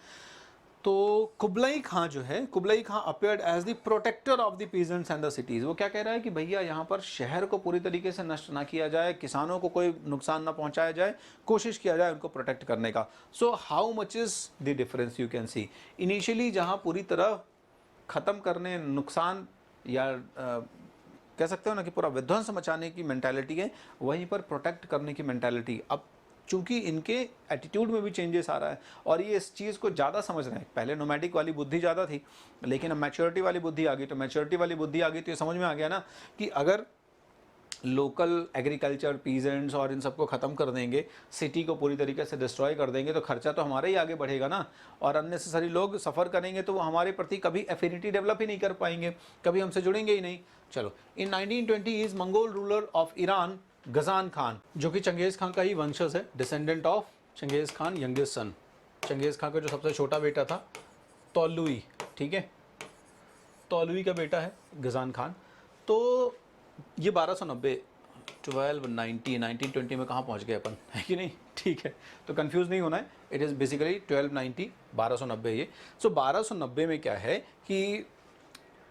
तो कुबलाई खां जो है, Kublai Khan appeared as the protector of the peasants and the cities. वो क्या कह रहा है कि भैया यहाँ पर शहर को पूरी तरीके से नष्ट ना किया जाए, किसानों को कोई नुकसान ना पहुँचाया जाए, कोशिश किया जाए उनको प्रोटेक्ट करने का। So how much is the difference you can see. Initially जहाँ पूरी तरह ख़त्म करने, नुकसान या कह सकते हो ना कि पूरा विध्वंस मचाने की मेंटालिटी है, वहीं पर प्रोटेक्ट करने की मेंटालिटी। अब चूंकि इनके एटीट्यूड में भी चेंजेस आ रहा है और ये इस चीज़ को ज़्यादा समझ रहे हैं। पहले नोमैडिक वाली बुद्धि ज़्यादा थी, लेकिन अब मैच्योरिटी वाली बुद्धि आ गई। तो मैच्योरिटी वाली बुद्धि आ गई तो ये समझ में आ गया ना कि अगर लोकल एग्रीकल्चर, पीजेंट्स और इन सबको ख़त्म कर देंगे, सिटी को पूरी तरीके से डिस्ट्रॉय कर देंगे, तो खर्चा तो हमारा ही आगे बढ़ेगा ना, और अननेसेसरी लोग सफ़र करेंगे तो वो हमारे प्रति कभी एफिनिटी डेवलप ही नहीं कर पाएंगे, कभी हमसे जुड़ेंगे ही नहीं। चलो, in 1920 Mongol ruler of Iran Ghazan Khan, जो कि चंगेज़ खान का ही वंशज है, descendant of Genghis Khan youngest son. Genghis Khan का जो सबसे छोटा बेटा था तौलुई, ठीक है, तौलुई का बेटा है गजान खान। तो ये 1290 1920 में कहाँ पहुँच गए अपन, है कि नहीं, ठीक है। तो कंफ्यूज नहीं होना है, इट इज़ बेसिकली 1290 ये। सो 1290 में क्या है कि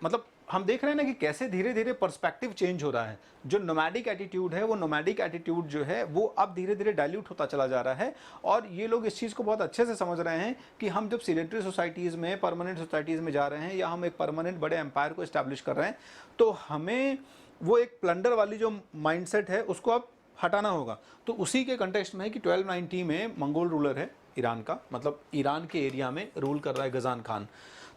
मतलब हम देख रहे हैं ना कि कैसे धीरे धीरे पर्सपेक्टिव चेंज हो रहा है। जो नोमैडिक एटीट्यूड है, वो नोमैडिक एटीट्यूड जो है वो अब धीरे धीरे डाइल्यूट होता चला जा रहा है। और ये लोग इस चीज़ को बहुत अच्छे से समझ रहे हैं कि हम जब सिलेंट्री सोसाइटीज़ में, परमानेंट सोसाइटीज़ में जा रहे हैं, या हम एक परमानेंट बड़े एम्पायर को इस्टेब्लिश कर रहे हैं, तो हमें वो एक प्लंडर वाली जो माइंडसेट है उसको अब हटाना होगा। तो उसी के कंटेक्स्ट में है कि 1290 में मंगोल रूलर है ईरान का, मतलब ईरान के एरिया में रूल कर रहा है गजान खान।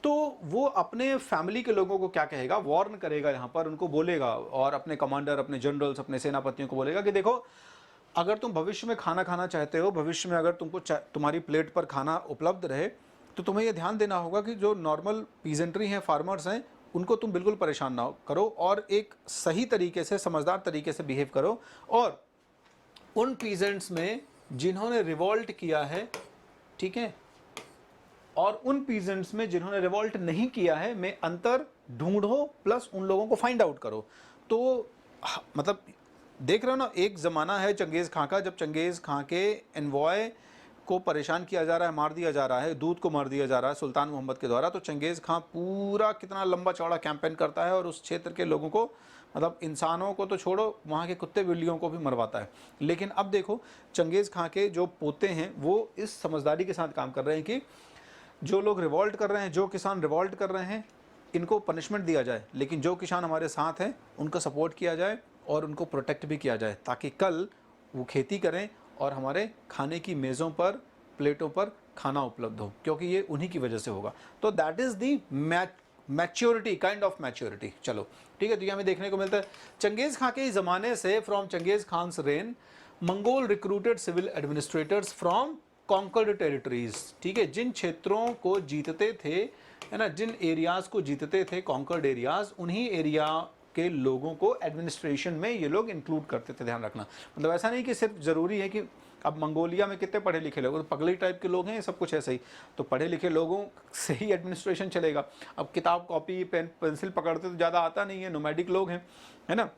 तो वो अपने फैमिली के लोगों को क्या कहेगा, वार्न करेगा यहाँ पर, उनको बोलेगा, और अपने कमांडर, अपने जनरल्स, अपने सेनापतियों को बोलेगा कि देखो, अगर तुम भविष्य में खाना खाना चाहते हो, भविष्य में अगर तुमको तुम्हारी प्लेट पर खाना उपलब्ध रहे, तो तुम्हें ये ध्यान देना होगा कि जो नॉर्मल पीजेंट्री हैं, फार्मर्स हैं, उनको तुम बिल्कुल परेशान ना करो और एक सही तरीके से, समझदार तरीके से बिहेव करो। और उन पीजेंट्स में जिन्होंने रिवॉल्ट किया है, ठीक है, और उन पीजेंट्स में जिन्होंने रिवॉल्ट नहीं किया है, में अंतर ढूंढो प्लस उन लोगों को फाइंड आउट करो। तो मतलब देख रहे हो ना, एक ज़माना है चंगेज़ खां का, जब चंगेज़ खां के एनवॉय को परेशान किया जा रहा है, मार दिया जा रहा है, दूध को मार दिया जा रहा है सुल्तान मोहम्मद के द्वारा, तो चंगेज़ खां पूरा कितना लंबा चौड़ा कैंपेन करता है और उस क्षेत्र के लोगों को, मतलब इंसानों को तो छोड़ो, वहाँ के कुत्ते बिल्लियों को भी मरवाता है। लेकिन अब देखो चंगेज़ खां के जो पोते हैं वो इस समझदारी के साथ काम कर रहे हैं कि जो लोग रिवॉल्ट कर रहे हैं, जो किसान रिवॉल्ट कर रहे हैं, इनको पनिशमेंट दिया जाए, लेकिन जो किसान हमारे साथ हैं उनका सपोर्ट किया जाए और उनको प्रोटेक्ट भी किया जाए, ताकि कल वो खेती करें और हमारे खाने की मेज़ों पर, प्लेटों पर खाना उपलब्ध हो, क्योंकि ये उन्हीं की वजह से होगा। तो that is the maturity, kind of maturity. चलो ठीक है, तो ये हमें देखने को मिलता है चंगेज़ खां के ज़माने से। From Genghis Khan's reign Mongol recruited civil administrators from conquered territories, ठीक है, जिन क्षेत्रों को जीतते थे, है ना, जिन एरियाज़ को जीतते थे कॉन्कर्ड एरियाज़, उन्हीं एरिया के लोगों को एडमिनिस्ट्रेशन में ये लोग इंक्लूड करते थे। ध्यान रखना, मतलब ऐसा नहीं कि सिर्फ ज़रूरी है कि अब मंगोलिया में कितने पढ़े लिखे लोग, तो पगली टाइप के लोग हैं, ये सब कुछ ऐसे ही, तो पढ़े लिखे लोगों से ही एडमिनिस्ट्रेशन चलेगा। अब किताब कॉपी पेन पेंसिल पकड़ते तो ज़्यादा आता नहीं है, नोमैडिक लोग हैं, है ना,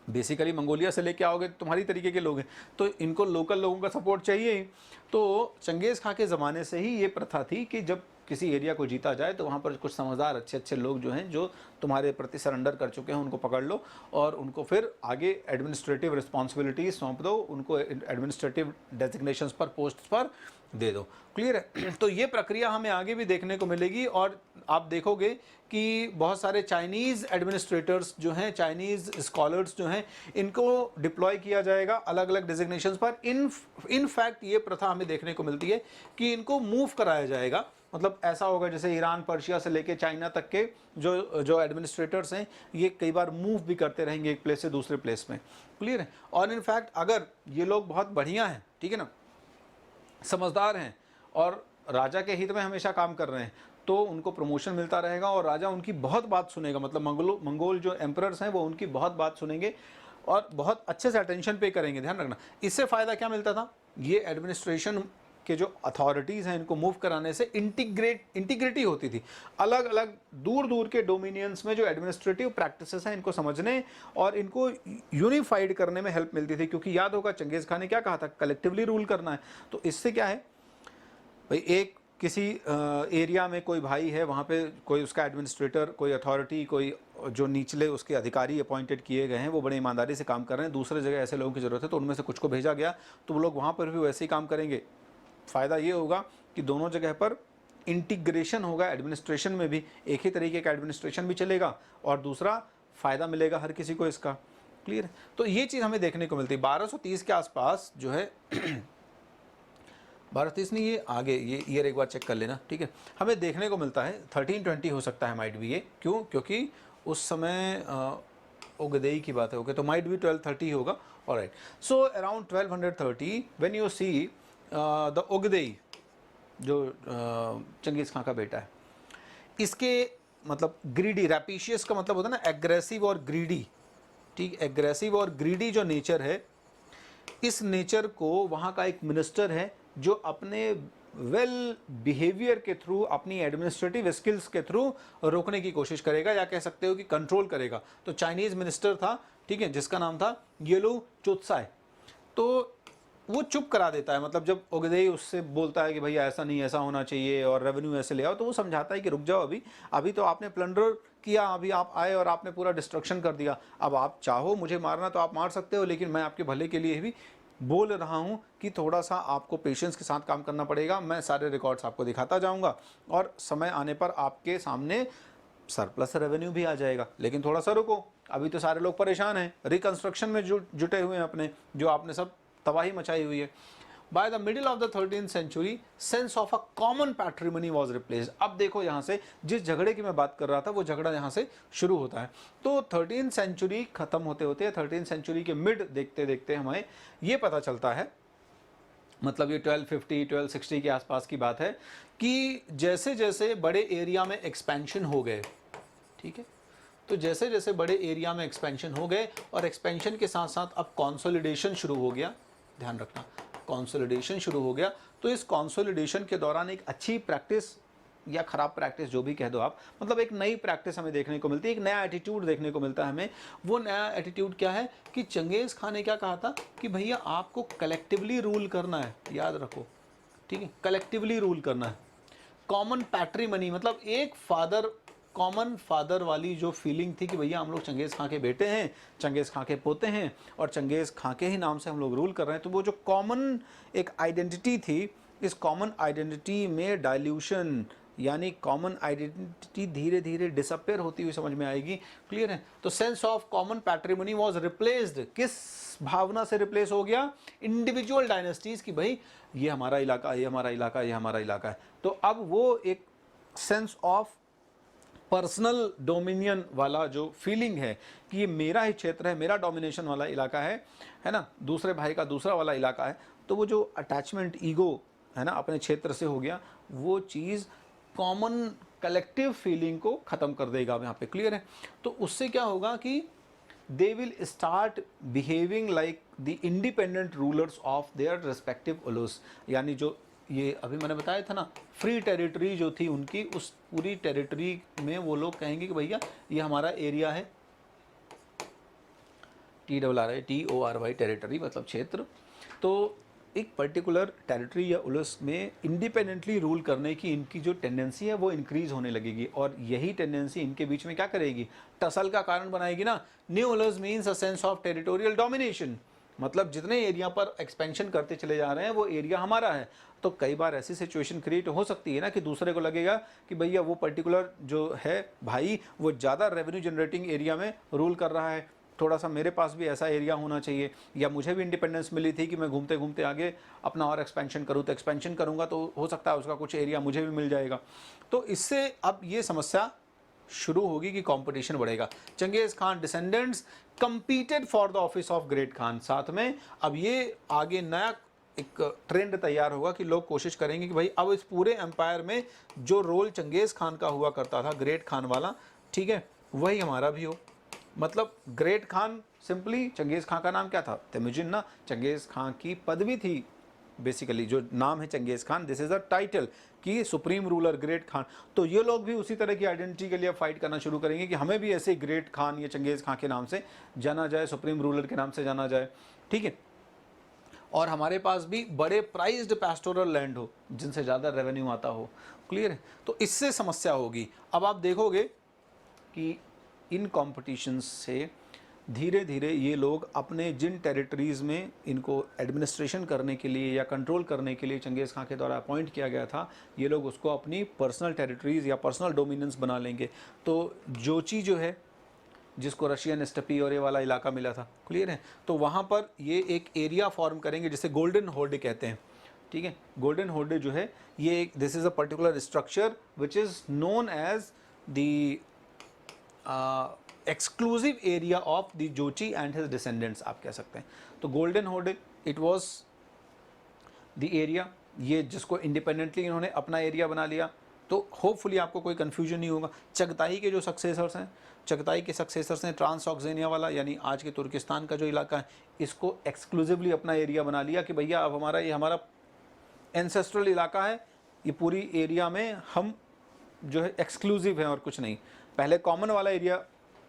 बेसिकली मंगोलिया से लेके आओगे तुम्हारी तरीके के लोग हैं, तो इनको लोकल लोगों का सपोर्ट चाहिए ही। तो चंगेज़ खां के ज़माने से ही ये प्रथा थी कि जब किसी एरिया को जीता जाए तो वहाँ पर कुछ समझदार अच्छे अच्छे लोग जो हैं, जो तुम्हारे प्रति सरेंडर कर चुके हैं, उनको पकड़ लो और उनको फिर आगे एडमिनिस्ट्रेटिव रिस्पॉन्सिबिलिटी सौंप दो, उनको एडमिनिस्ट्रेटिव डेजिग्नेशंस पर, पोस्ट पर दे दो। क्लियर है? तो ये प्रक्रिया हमें आगे भी देखने को मिलेगी और आप देखोगे कि बहुत सारे चाइनीज़ एडमिनिस्ट्रेटर्स जो हैं, चाइनीज़ स्कॉलर्स जो हैं, इनको डिप्लॉय किया जाएगा अलग अलग डेजिग्नेशंस पर। इन फैक्ट ये प्रथा हमें देखने को मिलती है कि इनको मूव कराया जाएगा, मतलब ऐसा होगा जैसे ईरान, पर्शिया से लेके चाइना तक के जो एडमिनिस्ट्रेटर्स हैं, ये कई बार मूव भी करते रहेंगे एक प्लेस से दूसरे प्लेस में। क्लियर है? और इनफैक्ट अगर ये लोग बहुत बढ़िया हैं, ठीक है ना, समझदार हैं और राजा के हित में हमेशा काम कर रहे हैं, तो उनको प्रमोशन मिलता रहेगा और राजा उनकी बहुत बात सुनेगा। मतलब मंगोल जो एम्परर्स हैं वो उनकी बहुत बात सुनेंगे और बहुत अच्छे से अटेंशन पे करेंगे। ध्यान रखना, इससे फ़ायदा क्या मिलता था, ये एडमिनिस्ट्रेशन के जो अथॉरिटीज़ हैं इनको मूव कराने से इंटीग्रिटी होती थी। अलग अलग दूर दूर के डोमिनियंस में जो एडमिनिस्ट्रेटिव प्रैक्टिसेस हैं, इनको समझने और इनको यूनिफाइड करने में हेल्प मिलती थी। क्योंकि याद होगा चंगेज़ खान ने क्या कहा था, कलेक्टिवली रूल करना है। तो इससे क्या है भाई, एक किसी एरिया में कोई भाई है, वहाँ पे कोई उसका एडमिनिस्ट्रेटर, कोई अथॉरिटी, कोई जो निचले उसके अधिकारी अपॉइंटेड किए गए हैं, वो बड़ी ईमानदारी से काम कर रहे हैं। दूसरे जगह ऐसे लोगों की ज़रूरत है तो उनमें से कुछ को भेजा गया, तो वो लोग वहाँ पर भी वैसे ही काम करेंगे। फ़ायदा ये होगा कि दोनों जगह पर इंटीग्रेशन होगा, एडमिनिस्ट्रेशन में भी एक ही तरीके का एडमिनिस्ट्रेशन भी चलेगा और दूसरा फ़ायदा मिलेगा हर किसी को इसका। क्लियर है? तो ये चीज़ हमें देखने को मिलती है 1230 के आसपास जो है 1230 नहीं, ये आगे ये ईयर एक बार चेक कर लेना, ठीक है। हमें देखने को मिलता है 1320 हो सकता है, माइट भी ये, क्यों, क्योंकि उस समय ओगदेई की बात है, ओके, तो माइट भी 1230 होगा। Alright, so around 1230 when you see the Ogedei जो चंगेज़ खां का बेटा है, इसके मतलब ग्रीडी, रैपिशियस का मतलब होता है ना एग्रेसिव और ग्रीडी, ठीक, एग्रेसिव और ग्रीडी जो नेचर है, इस नेचर को वहाँ का एक मिनिस्टर है जो अपने वेल बिहेवियर के थ्रू, अपनी एडमिनिस्ट्रेटिव स्किल्स के थ्रू रोकने की कोशिश करेगा, या कह सकते हो कि कंट्रोल करेगा। तो चाइनीज़ मिनिस्टर था, ठीक है, जिसका नाम था येलू चोत्साई, तो वो चुप करा देता है। मतलब जब ओगदेई उससे बोलता है कि भैया ऐसा नहीं, ऐसा होना चाहिए और रेवेन्यू ऐसे ले आओ, तो वो समझाता है कि रुक जाओ, अभी तो आपने प्लंडर किया, अभी आप आए और आपने पूरा डिस्ट्रक्शन कर दिया। अब आप चाहो मुझे मारना तो आप मार सकते हो, लेकिन मैं आपके भले के लिए भी बोल रहा हूँ कि थोड़ा सा आपको पेशेंस के साथ काम करना पड़ेगा। मैं सारे रिकॉर्ड्स आपको दिखाता जाऊँगा और समय आने पर आपके सामने सरप्लस रेवेन्यू भी आ जाएगा, लेकिन थोड़ा सा रुको, अभी तो सारे लोग परेशान हैं, रिकंस्ट्रक्शन में जुटे हुए हैं अपने, जो आपने सब तबाही मचाई हुई है। By the middle of the 13th century, sense of a common patrimony was replaced. अब देखो यहाँ से जिस झगड़े की मैं बात कर रहा था, वो झगड़ा यहाँ से शुरू होता है। तो 13th सेंचुरी खत्म होते होते 13th सेंचुरी के मिड देखते देखते हमें ये पता चलता है, मतलब ये 1250 1260 के आसपास की बात है, कि जैसे जैसे बड़े एरिया में एक्सपेंशन हो गए, ठीक है। तो जैसे जैसे बड़े एरिया में एक्सपेंशन हो गए और एक्सपेंशन के साथ साथ अब कंसोलिडेशन शुरू हो गया, ध्यान रखना कंसोलिडेशन शुरू हो गया, तो इस कंसोलिडेशन के दौरान एक अच्छी प्रैक्टिस या खराब प्रैक्टिस जो भी कह दो आप, मतलब एक नई प्रैक्टिस हमें देखने को मिलती है, एक नया एटीट्यूड देखने को मिलता है हमें। वो नया एटीट्यूड क्या है कि चंगेज़ खान ने क्या कहा था कि भैया आपको कलेक्टिवली रूल करना है, याद रखो, ठीक है, कलेक्टिवली रूल करना है। कॉमन पैट्रीमनी, मतलब एक फादर, कॉमन फादर वाली जो फीलिंग थी कि भैया हम लोग चंगेज़ खां के बेटे हैं, चंगेज़ खां के पोते हैं और चंगेज़ खां के ही नाम से हम लोग रूल कर रहे हैं, तो वो जो कॉमन एक आइडेंटिटी थी, इस कॉमन आइडेंटिटी में डाइल्यूशन, यानी कॉमन आइडेंटिटी धीरे धीरे डिसअपेयर होती हुई समझ में आएगी। क्लियर है। तो sense of common patrimony was replaced, किस भावना से रिप्लेस हो गया? इंडिविजुअल डायनेस्टीज की भाई ये हमारा इलाका, ये हमारा इलाका, ये हमारा इलाका है। तो अब वो एक सेंस ऑफ पर्सनल डोमिनियन वाला जो फीलिंग है कि ये मेरा ही क्षेत्र है, मेरा डोमिनेशन वाला इलाका है ना, दूसरे भाई का दूसरा वाला इलाका है, तो वो जो अटैचमेंट ईगो है ना अपने क्षेत्र से हो गया, वो चीज़ कॉमन कलेक्टिव फीलिंग को ख़त्म कर देगा यहाँ पे। क्लियर है। तो उससे क्या होगा कि they will start behaving like the independent rulers of their respective ulus, यानी जो ये अभी मैंने बताया था ना, फ्री टेरिटरी जो थी उनकी, उस पूरी टेरिटरी में वो लोग कहेंगे कि भैया ये हमारा एरिया है, TRRI टेरिटरी मतलब क्षेत्र। तो एक पर्टिकुलर टेरिटरी या उलस में इंडिपेंडेंटली रूल करने की इनकी जो टेंडेंसी है वो इंक्रीज होने लगेगी, और यही टेंडेंसी इनके बीच में क्या करेगी? टसल का कारण बनाएगी ना। New ulus means a sense of territorial domination, मतलब जितने एरिया पर एक्सपेंशन करते चले जा रहे हैं वो एरिया हमारा है। तो कई बार ऐसी सिचुएशन क्रिएट हो सकती है ना कि दूसरे को लगेगा कि भैया वो पर्टिकुलर जो है भाई वो ज़्यादा रेवेन्यू जनरेटिंग एरिया में रूल कर रहा है, थोड़ा सा मेरे पास भी ऐसा एरिया होना चाहिए, या मुझे भी इंडिपेंडेंस मिली थी कि मैं घूमते घूमते आगे अपना और एक्सपेंशन करूँ, तो एक्सपेंशन करूँगा तो हो सकता है उसका कुछ एरिया मुझे भी मिल जाएगा। तो इससे अब ये समस्या शुरू होगी कि कंपटीशन बढ़ेगा। Changez Khan descendants competed for the office of great Khan, साथ में अब ये आगे नया एक ट्रेंड तैयार होगा कि लोग कोशिश करेंगे कि भाई अब इस पूरे एम्पायर में जो रोल चंगेज़ खान का हुआ करता था, ग्रेट खान वाला, ठीक है, वही हमारा भी हो। मतलब great Khan simply, Changez Khan का नाम क्या था? तेमुजिन ना, चंगेज़ खान की पदवी थी बेसिकली, जो नाम है Genghis Khan, this is a title कि सुप्रीम रूलर ग्रेट खान। तो ये लोग भी उसी तरह की आइडेंटिटी के लिए फाइट करना शुरू करेंगे कि हमें भी ऐसे ग्रेट खान या चंगेज़ खान के नाम से जाना जाए, सुप्रीम रूलर के नाम से जाना जाए, ठीक है, और हमारे पास भी बड़े प्राइज्ड पैस्टोरल लैंड हो जिनसे ज़्यादा रेवेन्यू आता हो। क्लियर है। तो इससे समस्या होगी। अब आप देखोगे कि इन कॉम्पिटिशन्स से धीरे धीरे ये लोग अपने जिन टेरिटरीज़ में इनको एडमिनिस्ट्रेशन करने के लिए या कंट्रोल करने के लिए चंगेज़ खान के द्वारा अपॉइंट किया गया था, ये लोग उसको अपनी पर्सनल टेरिटरीज़ या पर्सनल डोमिनेंस बना लेंगे। तो जोची जो है, जिसको रशियन स्टेपी और ये वाला इलाका मिला था, क्लियर है, तो वहाँ पर ये एक एरिया फॉर्म करेंगे जिसे गोल्डन होर्डे कहते हैं। ठीक है, गोल्डन होर्डे जो है ये एक, this is a particular structure which is known as the exclusive area of the Jochi and his descendants, आप कह सकते हैं। तो golden horde it was the area, ये जिसको इंडिपेंडेंटली इन्होंने अपना एरिया बना लिया। तो होपफुली आपको कोई कन्फ्यूजन नहीं होगा। चगताई के जो सक्सेसर्स हैं, चगताई के सक्सेसर्स ने ट्रांसऑक्सेनिया वाला यानी आज के तुर्किस्तान का जो इलाका है, इसको एक्सक्लूसिवली अपना एरिया बना लिया कि भैया अब हमारा ये हमारा एंसेस्ट्रल इलाका है, ये पूरी एरिया में हम जो है एक्सक्लूसिव है और कुछ नहीं। पहले कॉमन वाला एरिया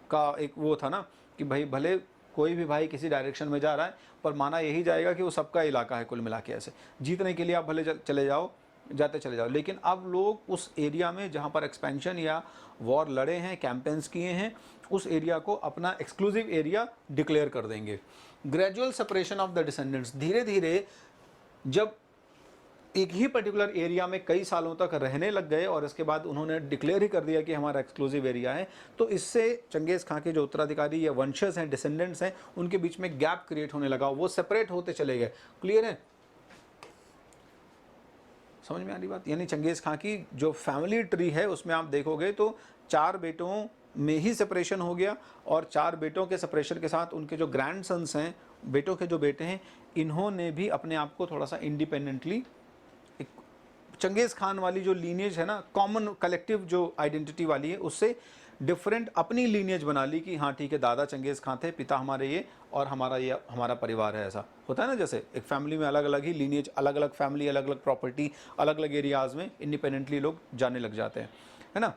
का एक वो था ना कि भाई भले कोई भी भाई किसी डायरेक्शन में जा रहा है पर माना यही जाएगा कि वो सबका इलाका है कुल मिला के, ऐसे जीतने के लिए आप भले चले जाओ, जाते चले जाओ। लेकिन अब लोग उस एरिया में जहाँ पर एक्सपेंशन या वॉर लड़े हैं, कैंपेन्स किए हैं, उस एरिया को अपना एक्सक्लूसिव एरिया डिक्लेयर कर देंगे। Gradual separation of the descendants, धीरे धीरे जब एक ही पर्टिकुलर एरिया में कई सालों तक रहने लग गए और इसके बाद उन्होंने डिक्लेयर ही कर दिया कि हमारा एक्सक्लूसिव एरिया है, तो इससे चंगेज़ खान के जो उत्तराधिकारी या वंशज हैं, डिसेंडेंट्स हैं, उनके बीच में गैप क्रिएट होने लगा, वो सेपरेट होते चले गए। क्लियर है, समझ में आ रही बात? यानी चंगेज़ खान की जो फैमिली ट्री है उसमें आप देखोगे तो 4 बेटों में ही सेपरेशन हो गया, और 4 बेटों के सेपरेशन के साथ उनके जो ग्रैंड सन्स हैं, बेटों के जो बेटे हैं, इन्होंने भी अपने आप को थोड़ा सा इंडिपेंडेंटली, चंगेज़ खान वाली जो लीनेज है ना, कॉमन कलेक्टिव जो आइडेंटिटी वाली है, उससे डिफरेंट अपनी लीनियज बना ली कि हाँ ठीक है, दादा चंगेज़ खान थे, पिता हमारे ये, और हमारा ये हमारा परिवार है। ऐसा होता है ना, जैसे एक फैमिली में अलग अलग ही लीनियज, अलग अलग फैमिली, अलग अलग प्रॉपर्टी, अलग अलग एरियाज़ में इंडिपेंडेंटली लोग जाने लग जाते हैं, है ना।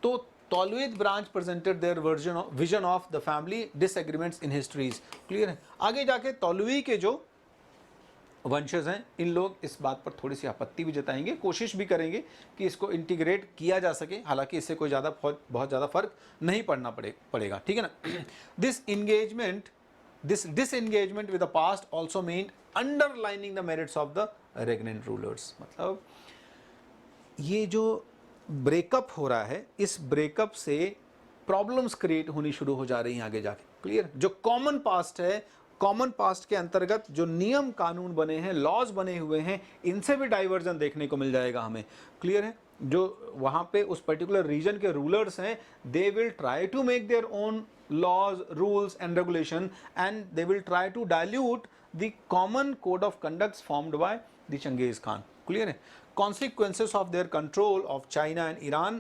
तो Toluids branch presented their vision of the family disagreements in histories. Clear है। आगे जाके तौलवी के जो वंशज हैं, इन लोग इस बात पर थोड़ी सी आपत्ति भी जताएंगे, कोशिश भी करेंगे कि इसको इंटीग्रेट किया जा सके, हालांकि इससे कोई बहुत ज़्यादा फर्क नहीं पड़ना पड़ेगा, ठीक है ना। This disengagement with the past also mean underlining the merits of the regnant rulers. मतलब ये जो ब्रेकअप हो रहा है, इस ब्रेकअप से प्रॉब्लम्स क्रिएट होनी शुरू हो जा रही हैं आगे जाके। क्लियर। जो कॉमन पास्ट है, कॉमन पास्ट के अंतर्गत जो नियम कानून बने हैं, लॉज बने हुए हैं, इनसे भी डाइवर्जन देखने को मिल जाएगा हमें। क्लियर है। जो वहाँ पे उस पर्टिकुलर रीजन के रूलर्स हैं, they will try to make their own laws, rules and regulation, and they will try to dilute the common code of conducts formed by the Genghis Khan. Clear है। Consequences of their control of China and Iran,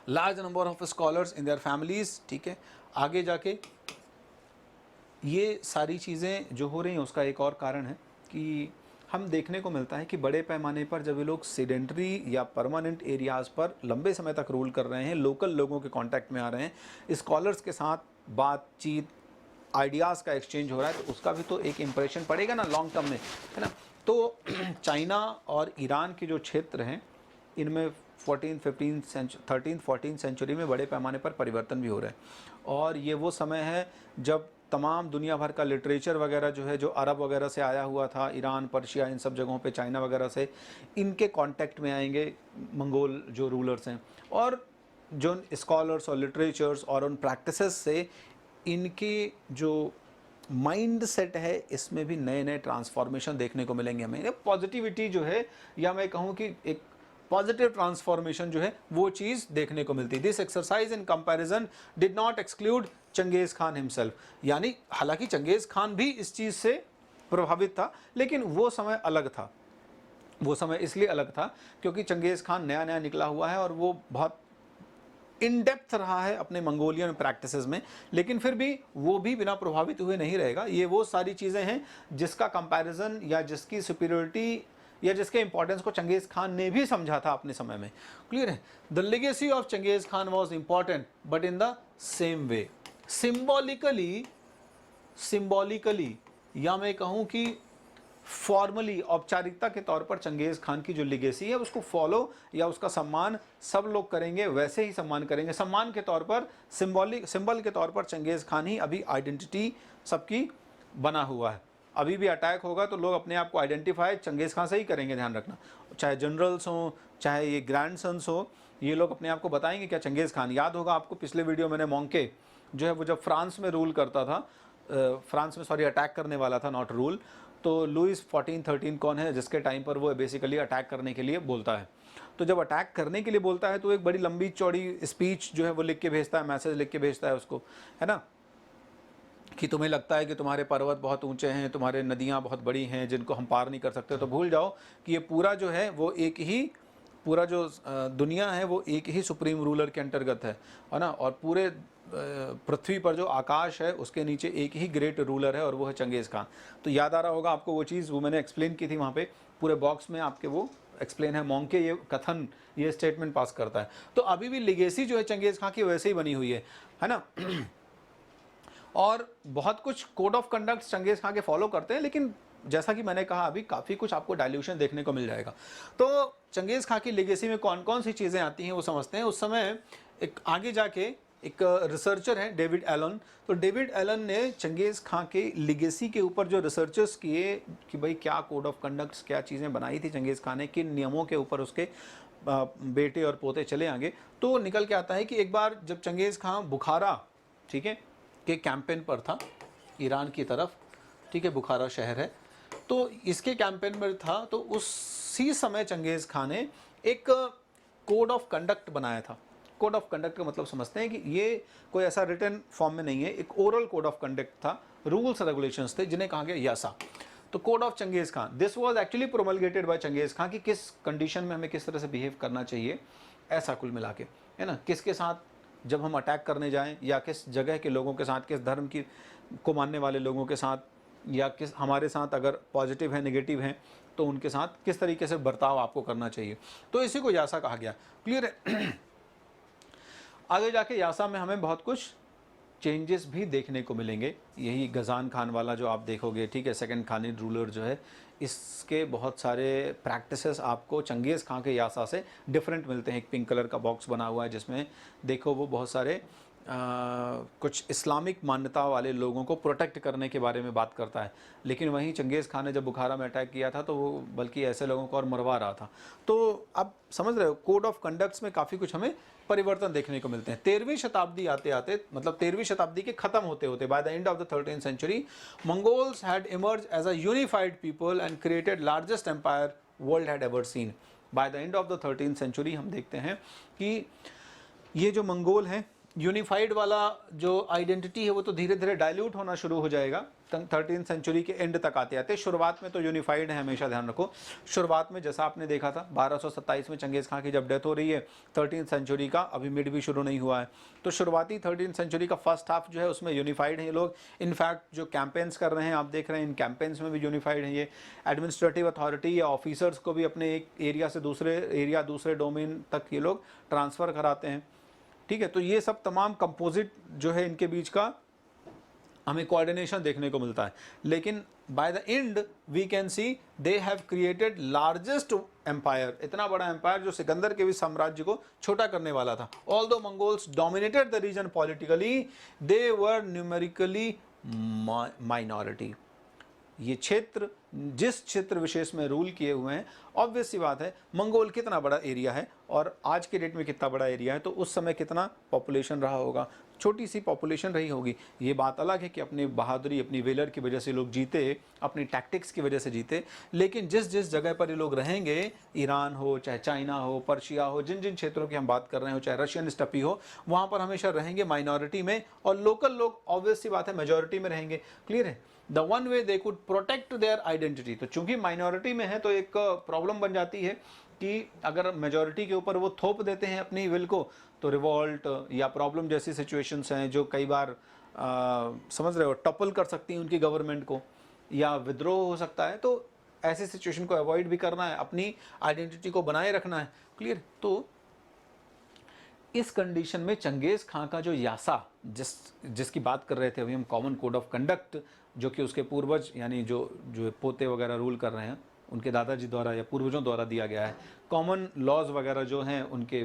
large number of scholars in their families, ठीक है। आगे जाके ये सारी चीज़ें जो हो रही हैं, उसका एक और कारण है कि हम देखने को मिलता है कि बड़े पैमाने पर जब ये लोग सेडेंटरी या परमानेंट एरियाज़ पर लंबे समय तक रूल कर रहे हैं, लोकल लोगों के कांटेक्ट में आ रहे हैं, स्कॉलर्स के साथ बातचीत, आइडियाज़ का एक्सचेंज हो रहा है, तो उसका भी तो एक इम्प्रेशन पड़ेगा ना लॉन्ग टर्म में, है ना। तो चाइना और ईरान के जो क्षेत्र हैं, इनमें 13th-14th सेंचुरी में बड़े पैमाने पर परिवर्तन भी हो रहे हैं। और ये वो समय है जब तमाम दुनिया भर का लिटरेचर वगैरह जो है, जो अरब वगैरह से आया हुआ था, ईरान, पर्शिया, इन सब जगहों पे, चाइना वगैरह से, इनके कांटेक्ट में आएंगे मंगोल जो रूलर्स हैं, और जो स्कॉलर्स और लिटरेचर्स और उन प्रैक्टिसेस से इनकी जो माइंड सेट है, इसमें भी नए नए ट्रांसफॉर्मेशन देखने को मिलेंगे हमें। पॉजिटिविटी जो है, या मैं कहूँ कि एक पॉजिटिव ट्रांसफॉर्मेशन जो है, वो चीज़ देखने को मिलती है। This exercise in comparison did not exclude Changez Khan himself. यानी हालांकि चंगेज़ खान भी इस चीज़ से प्रभावित था, लेकिन वो समय अलग था। वो समय इसलिए अलग था क्योंकि चंगेज़ खान नया नया निकला हुआ है और वो बहुत इन डेप्थ रहा है अपने मंगोलियन प्रैक्टिसेस में, लेकिन फिर भी वो भी बिना प्रभावित हुए नहीं रहेगा। ये वो सारी चीज़ें हैं जिसका कंपैरिजन या जिसकी सुपीरियरिटी या जिसके इंपॉर्टेंस को चंगेज़ खान ने भी समझा था अपने समय में। क्लियर है। The legacy of Genghis Khan was important but in the same way. Symbolically या मैं कहूँ कि फॉर्मली, औपचारिकता के तौर पर चंगेज़ खान की जो लिगेसी है, उसको फॉलो या उसका सम्मान सब लोग करेंगे, वैसे ही सम्मान करेंगे। सम्मान के तौर पर, सिंबल के तौर पर चंगेज़ खान ही अभी आइडेंटिटी सबकी बना हुआ है। अभी भी अटैक होगा तो लोग अपने आप को आइडेंटिफाई चंगेज़ खान से ही करेंगे, ध्यान रखना। चाहे जनरल्स हों, चाहे ये ग्रैंड सन्स हो, ये लोग अपने आप को बताएंगे क्या चंगेज़ खान। याद होगा आपको, पिछले वीडियो मैंने मोंके जो है वो जब फ्रांस में रूल करता था, फ्रांस में सॉरी अटैक करने वाला था, नॉट रूल, तो लुइस 1413 कौन है जिसके टाइम पर वो बेसिकली अटैक करने के लिए बोलता है। तो जब अटैक करने के लिए बोलता है तो एक बड़ी लंबी चौड़ी स्पीच जो है वो लिख के भेजता है, मैसेज लिख के भेजता है उसको, है ना, कि तुम्हें लगता है कि तुम्हारे पर्वत बहुत ऊंचे हैं, तुम्हारे नदियाँ बहुत बड़ी हैं जिनको हम पार नहीं कर सकते, तो भूल जाओ कि ये पूरा जो है वो एक ही, पूरा जो दुनिया है वो एक ही सुप्रीम रूलर के अंतर्गत है ना। और पूरे पृथ्वी पर जो आकाश है उसके नीचे एक ही ग्रेट रूलर है और वो है चंगेज़ खान। तो याद आ रहा होगा आपको वो चीज़, वो मैंने एक्सप्लेन की थी वहाँ पे, पूरे बॉक्स में आपके वो एक्सप्लेन है। मोंके ये कथन, ये स्टेटमेंट पास करता है। तो अभी भी लिगेसी जो है चंगेज़ खान की वैसे ही बनी हुई है ना। और बहुत कुछ code of conduct Changez Khan के फॉलो करते हैं, लेकिन जैसा कि मैंने कहा अभी काफ़ी कुछ आपको डाइल्यूशन देखने को मिल जाएगा। तो चंगेज़ खान की लेगेसी में कौन कौन सी चीज़ें आती हैं वो समझते हैं। उस समय एक आगे जाके एक रिसर्चर है डेविड एलन। तो डेविड एलन ने चंगेज़ खान के लेगेसी के ऊपर जो रिसर्चर्स किए कि भाई क्या कोड ऑफ कंडक्ट्स, क्या चीज़ें बनाई थी चंगेज़ खान ने, किन नियमों के ऊपर उसके बेटे और पोते चले आगे, तो निकल के आता है कि एक बार जब चंगेज़ खान बुखारा, ठीक है, के कैंपेन पर था ईरान की तरफ, ठीक है, बुखारा शहर है, तो इसके कैंपेन में था, तो उसी समय चंगेज़ खान ने एक कोड ऑफ कंडक्ट बनाया था। कोड ऑफ कंडक्ट का मतलब समझते हैं कि ये कोई ऐसा रिटन फॉर्म में नहीं है, एक ओरल कोड ऑफ कंडक्ट था, रूल्स रेगुलेशंस थे जिन्हें कहा गया यासा। तो code of Genghis Khan, this was actually promulgated by Genghis Khan कि किस कंडीशन में हमें किस तरह से बिहेव करना चाहिए, ऐसा कुल मिला के, है ना। किसके साथ जब हम अटैक करने जाएं, या किस जगह के लोगों के साथ, किस धर्म की को मानने वाले लोगों के साथ, या किस हमारे साथ अगर पॉजिटिव है नेगेटिव हैं तो उनके साथ किस तरीके से बर्ताव आपको करना चाहिए। तो इसी को यासा कहा गया। क्लियर है। आगे जाके यासा में हमें बहुत कुछ चेंजेस भी देखने को मिलेंगे। यही गजान खान वाला जो आप देखोगे, ठीक है, सेकंड खानिद रूलर जो है, इसके बहुत सारे प्रैक्टिसेस आपको चंगेज़ खां के यासा से डिफरेंट मिलते हैं। एक पिंक कलर का बॉक्स बना हुआ है जिसमें देखो वो बहुत सारे कुछ इस्लामिक मान्यता वाले लोगों को प्रोटेक्ट करने के बारे में बात करता है। लेकिन वहीं चंगेज़ खान ने जब बुखारा में अटैक किया था तो वो बल्कि ऐसे लोगों को और मरवा रहा था। तो आप समझ रहे हो, कोड ऑफ कंडक्ट्स में काफ़ी कुछ हमें परिवर्तन देखने को मिलते हैं। 13वीं शताब्दी आते आते, मतलब 13वीं शताब्दी के ख़त्म होते होते, by the end of the 13th century, Mongols had emerge as a unified people and created largest empire world had ever seen. By the end of the 13th century हम देखते हैं कि ये जो मंगोल हैं, यूनिफाइड वाला जो identity है वो तो धीरे धीरे डाइल्यूट होना शुरू हो जाएगा 13th सेंचुरी के एंड तक आते आते। शुरुआत में तो यूनिफाइड है, हमेशा ध्यान रखो। शुरुआत में जैसा आपने देखा था 1227 में चंगेज़ खां की जब डेथ हो रही है, 13th सेंचुरी का अभी मिड भी शुरू नहीं हुआ है, तो शुरुआती 13th सेंचुरी का फर्स्ट हाफ जो है उसमें यूनिफाइड हैं ये लोग। इनफैक्ट जो कैंपेन्स कर रहे हैं आप देख रहे हैं, इन कैंपेन्स में भी यूनिफाइड हैं ये। एडमिनिस्ट्रेटिव अथॉरिटी या ऑफिसर्स को भी अपने एक एरिया से दूसरे एरिया, दूसरे डोमेन तक ये लोग ट्रांसफ़र कराते हैं, ठीक है। तो ये सब तमाम कंपोजिट जो है इनके बीच का हमें कोऑर्डिनेशन देखने को मिलता है। लेकिन by the end we can see they have created largest empire, इतना बड़ा एम्पायर जो सिकंदर के भी साम्राज्य को छोटा करने वाला था। Although Mongols dominated the region politically, they were numerically minority. ये क्षेत्र जिस क्षेत्र विशेष में रूल किए हुए हैं, ऑब्वियस सी बात है मंगोल कितना बड़ा एरिया है और आज के डेट में कितना बड़ा एरिया है, तो उस समय कितना पॉपुलेशन रहा होगा, छोटी सी पॉपुलेशन रही होगी। ये बात अलग है कि अपनी बहादुरी, अपनी वेलर की वजह से लोग जीते, अपनी टैक्टिक्स की वजह से जीते, लेकिन जिस जिस जगह पर ये लोग रहेंगे, ईरान हो, चाहे चाइना हो, पर्शिया हो, जिन जिन क्षेत्रों की हम बात कर रहे हो, चाहे रशियन स्टपी हो, वहाँ पर हमेशा रहेंगे माइनॉरिटी में, और लोकल लोग ऑब्वियस सी बात है मेजॉरिटी में रहेंगे। क्लियर है। The one way they could protect their identity. तो चूंकि माइनॉरिटी में है तो एक प्रॉब्लम बन जाती है कि अगर मेजॉरिटी के ऊपर वो थोप देते हैं अपनी विल को, तो रिवॉल्ट या प्रॉब्लम जैसी सिचुएशंस हैं जो कई बार समझ रहे हो टपल कर सकती हैं उनकी गवर्नमेंट को, या विद्रोह हो सकता है। तो ऐसी सिचुएशन को अवॉइड भी करना है, अपनी आइडेंटिटी को बनाए रखना है। क्लियर। इस कंडीशन में चंगेज़ खां का जो यासा जिसकी बात कर रहे थे अभी हम, कॉमन कोड ऑफ कंडक्ट, जो कि उसके पूर्वज यानी जो पोते वगैरह रूल कर रहे हैं उनके दादाजी द्वारा या पूर्वजों द्वारा दिया गया है। कॉमन लॉज वगैरह जो हैं उनके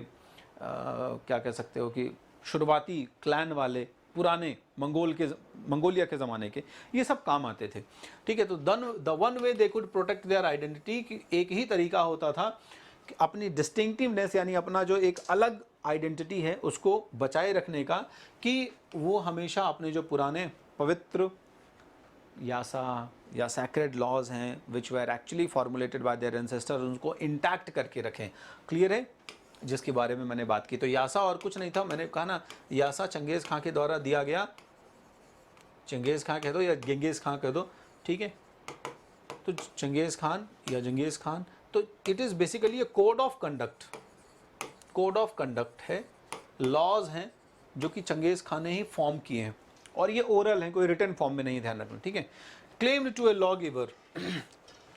क्या कह सकते हो कि शुरुआती क्लैन वाले पुराने मंगोलिया के ज़माने के, ये सब काम आते थे, ठीक है। तो the one way they could protect their identity, कि एक ही तरीका होता था कि अपनी डिस्टिंक्टिवनेस यानी अपना जो एक अलग आइडेंटिटी है उसको बचाए रखने का, कि वो हमेशा अपने जो पुराने पवित्र यासा या सैक्रेड लॉज हैं which were actually formulated by their ancestors, उनको इंटैक्ट करके रखें। क्लियर है, जिसके बारे में मैंने बात की। तो यासा और कुछ नहीं था, मैंने कहा ना, यासा चंगेज़ खां के द्वारा दिया गया, चंगेज़ खां कह दो या गेंगेज़ खां कह दो, ठीक है। तो चंगेज़ खान या जंगेज़ खान, तो it is basically A code of conduct. Code of conduct है, लॉज हैं जो कि चंगेज़ खान ने ही फॉर्म किए हैं, और ये ओरल हैं, कोई रिटन फॉर्म में नहीं, ध्यान रखना, ठीक है। Claimed to a law giver.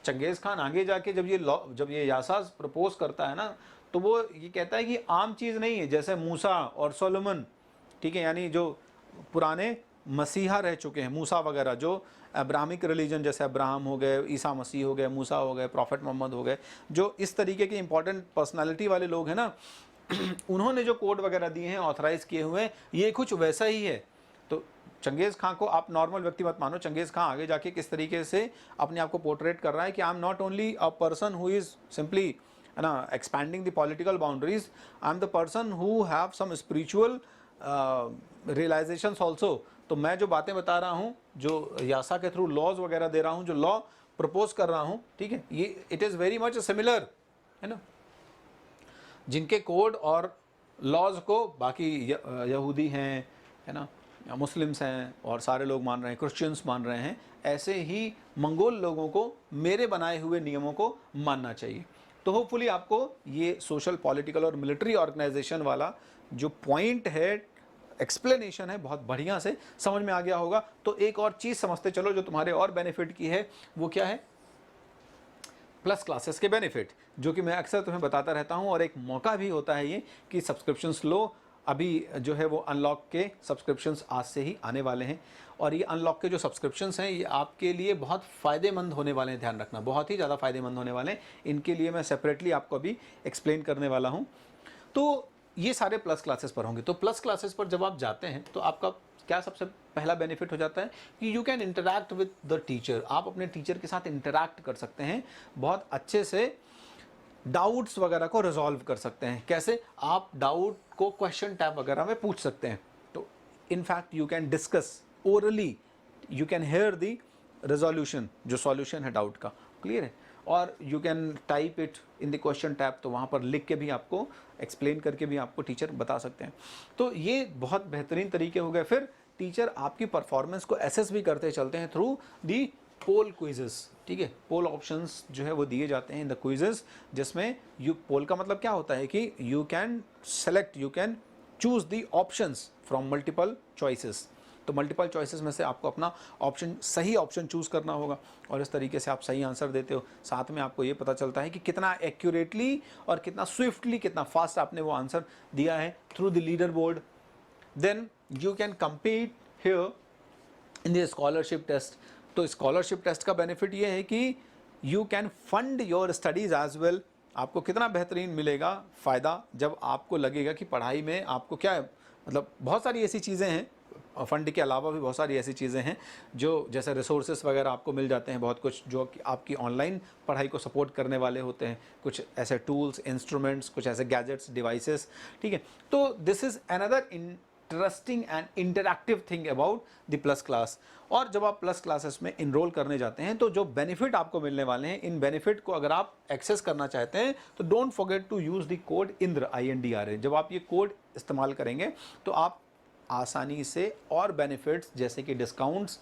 Genghis Khan आगे जाके जब ये यासा प्रपोज करता है ना, तो वो ये कहता है कि आम चीज़ नहीं है, जैसे मूसा और सोलोमन, ठीक है, यानी जो पुराने मसीहा रह चुके हैं, मूसा वगैरह, जो अब्राहमिक रिलीजन जैसे अब्राहम हो गए, ईसा मसीह हो गए, मूसा हो गए, प्रॉफेट मोहम्मद हो गए, जो इस तरीके के इंपॉर्टेंट पर्सनालिटी वाले लोग हैं ना, उन्होंने जो कोड वगैरह दिए हैं, ऑथराइज किए हुए हैं, ये कुछ वैसा ही है। तो चंगेज़ खां को आप नॉर्मल व्यक्ति मत मानो। चंगेज़ खां आगे जाके किस तरीके से अपने आप को पोर्ट्रेट कर रहा है कि I am not only a person who is simply, है ना, expanding the political boundaries, I am the person who have some spiritual realisations also. तो मैं जो बातें बता रहा हूँ, जो यासा के थ्रू लॉज वगैरह दे रहा हूँ, जो लॉ प्रपोज कर रहा हूँ, ठीक है, ये it is very much similar, है ना, जिनके कोड और लॉज को बाकी यहूदी हैं, है ना, मुस्लिम्स हैं और सारे लोग मान रहे हैं, क्रिश्चियंस मान रहे हैं, ऐसे ही मंगोल लोगों को मेरे बनाए हुए नियमों को मानना चाहिए। तो होपफुली आपको ये सोशल, पॉलिटिकल और मिलिट्री ऑर्गेनाइजेशन वाला जो पॉइंट है, एक्सप्लेनेशन है, बहुत बढ़िया से समझ में आ गया होगा। तो एक और चीज़ समझते चलो जो तुम्हारे और बेनिफिट की है, वो क्या है? प्लस क्लासेस के बेनिफिट, जो कि मैं अक्सर तुम्हें बताता रहता हूं, और एक मौका भी होता है ये कि सब्सक्रिप्शंस लो। अभी जो है वो अनलॉक के सब्सक्रिप्शंस आज से ही आने वाले हैं, और ये अनलॉक के जो सब्सक्रिप्शंस हैं ये आपके लिए बहुत फ़ायदेमंद होने वाले हैं, ध्यान रखना, बहुत ही ज़्यादा फ़ायदेमंद होने वाले हैं। इनके लिए मैं सेपरेटली आपको अभी एक्सप्लेन करने वाला हूँ। तो ये सारे प्लस क्लासेस पर होंगे। तो प्लस क्लासेस पर जब आप जाते हैं तो आपका क्या सबसे पहला बेनिफिट हो जाता है कि you can interact with the teacher. आप अपने टीचर के साथ इंटरैक्ट कर सकते हैं, बहुत अच्छे से डाउट्स वगैरह को रिजॉल्व कर सकते हैं। कैसे? आप डाउट को क्वेश्चन टैब वगैरह में पूछ सकते हैं। तो in fact you can discuss orally, you can here the resolution, जो सॉल्यूशन है डाउट का, क्लियर है, और you can type it in the question tab, तो वहाँ पर लिख के भी आपको एक्सप्लेन करके भी आपको टीचर बता सकते हैं। तो ये बहुत बेहतरीन तरीके हो गए। फिर टीचर आपकी परफॉर्मेंस को एसेस भी करते चलते हैं थ्रू दी पोल क्विजेस, ठीक है। पोल ऑप्शंस जो है वो दिए जाते हैं इन द क्विजेस, जिसमें यू, पोल का मतलब क्या होता है कि you can select, you can choose the options from multiple choices. तो मल्टीपल चॉइसेस में से आपको अपना ऑप्शन, सही ऑप्शन चूज़ करना होगा, और इस तरीके से आप सही आंसर देते हो। साथ में आपको ये पता चलता है कि कितना एक्यूरेटली और कितना स्विफ्टली, कितना फास्ट आपने वो आंसर दिया है through the leader board. Then you can compete here in the scholarship test. तो स्कॉलरशिप टेस्ट का बेनिफिट ये है कि you can fund your studies as well. आपको कितना बेहतरीन मिलेगा फ़ायदा जब आपको लगेगा कि पढ़ाई में आपको क्या है, मतलब बहुत सारी ऐसी चीज़ें हैं, फंड के अलावा भी बहुत सारी ऐसी चीज़ें हैं जो, जैसे रिसोर्सेज वगैरह आपको मिल जाते हैं, बहुत कुछ जो कि आपकी ऑनलाइन पढ़ाई को सपोर्ट करने वाले होते हैं, कुछ ऐसे टूल्स, इंस्ट्रूमेंट्स, कुछ ऐसे गैजेट्स, डिवाइसेस, ठीक है। तो this is another interesting and interactive thing about the plus class. और जब आप प्लस क्लासेस में इनरोल करने जाते हैं तो जो बेनिफिट आपको मिलने वाले हैं, इन बेनिफिट को अगर आप एक्सेस करना चाहते हैं तो don't forget to use the code Indra, INDRA। जब आप ये कोड इस्तेमाल करेंगे तो आप आसानी से और बेनिफिट्स जैसे कि डिस्काउंट्स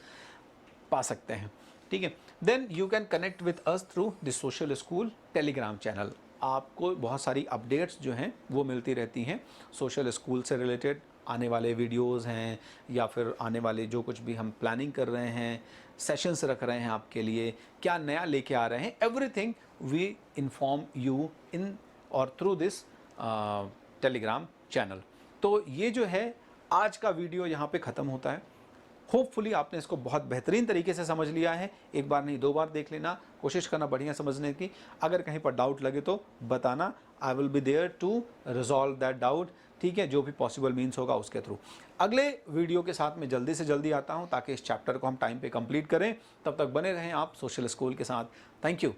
पा सकते हैं, ठीक है। Then you can connect with us through the social school Telegram channel. आपको बहुत सारी अपडेट्स जो हैं वो मिलती रहती हैं सोशल स्कूल से रिलेटेड, आने वाले वीडियोस हैं या फिर आने वाले जो कुछ भी हम प्लानिंग कर रहे हैं, सेशंस रख रहे हैं आपके लिए, क्या नया लेके आ रहे हैं, everything we inform you in और थ्रू दिस टेलीग्राम चैनल। तो ये जो है आज का वीडियो यहाँ पे ख़त्म होता है। होपफुली आपने इसको बहुत बेहतरीन तरीके से समझ लिया है। एक बार नहीं, 2 बार देख लेना, कोशिश करना बढ़िया समझने की। अगर कहीं पर डाउट लगे तो बताना, I will be there to resolve that doubt, ठीक है, जो भी पॉसिबल मीन्स होगा उसके थ्रू। अगले वीडियो के साथ मैं जल्दी से जल्दी आता हूँ ताकि इस चैप्टर को हम टाइम पे कंप्लीट करें। तब तक बने रहें आप सोशल स्कूल के साथ। Thank you.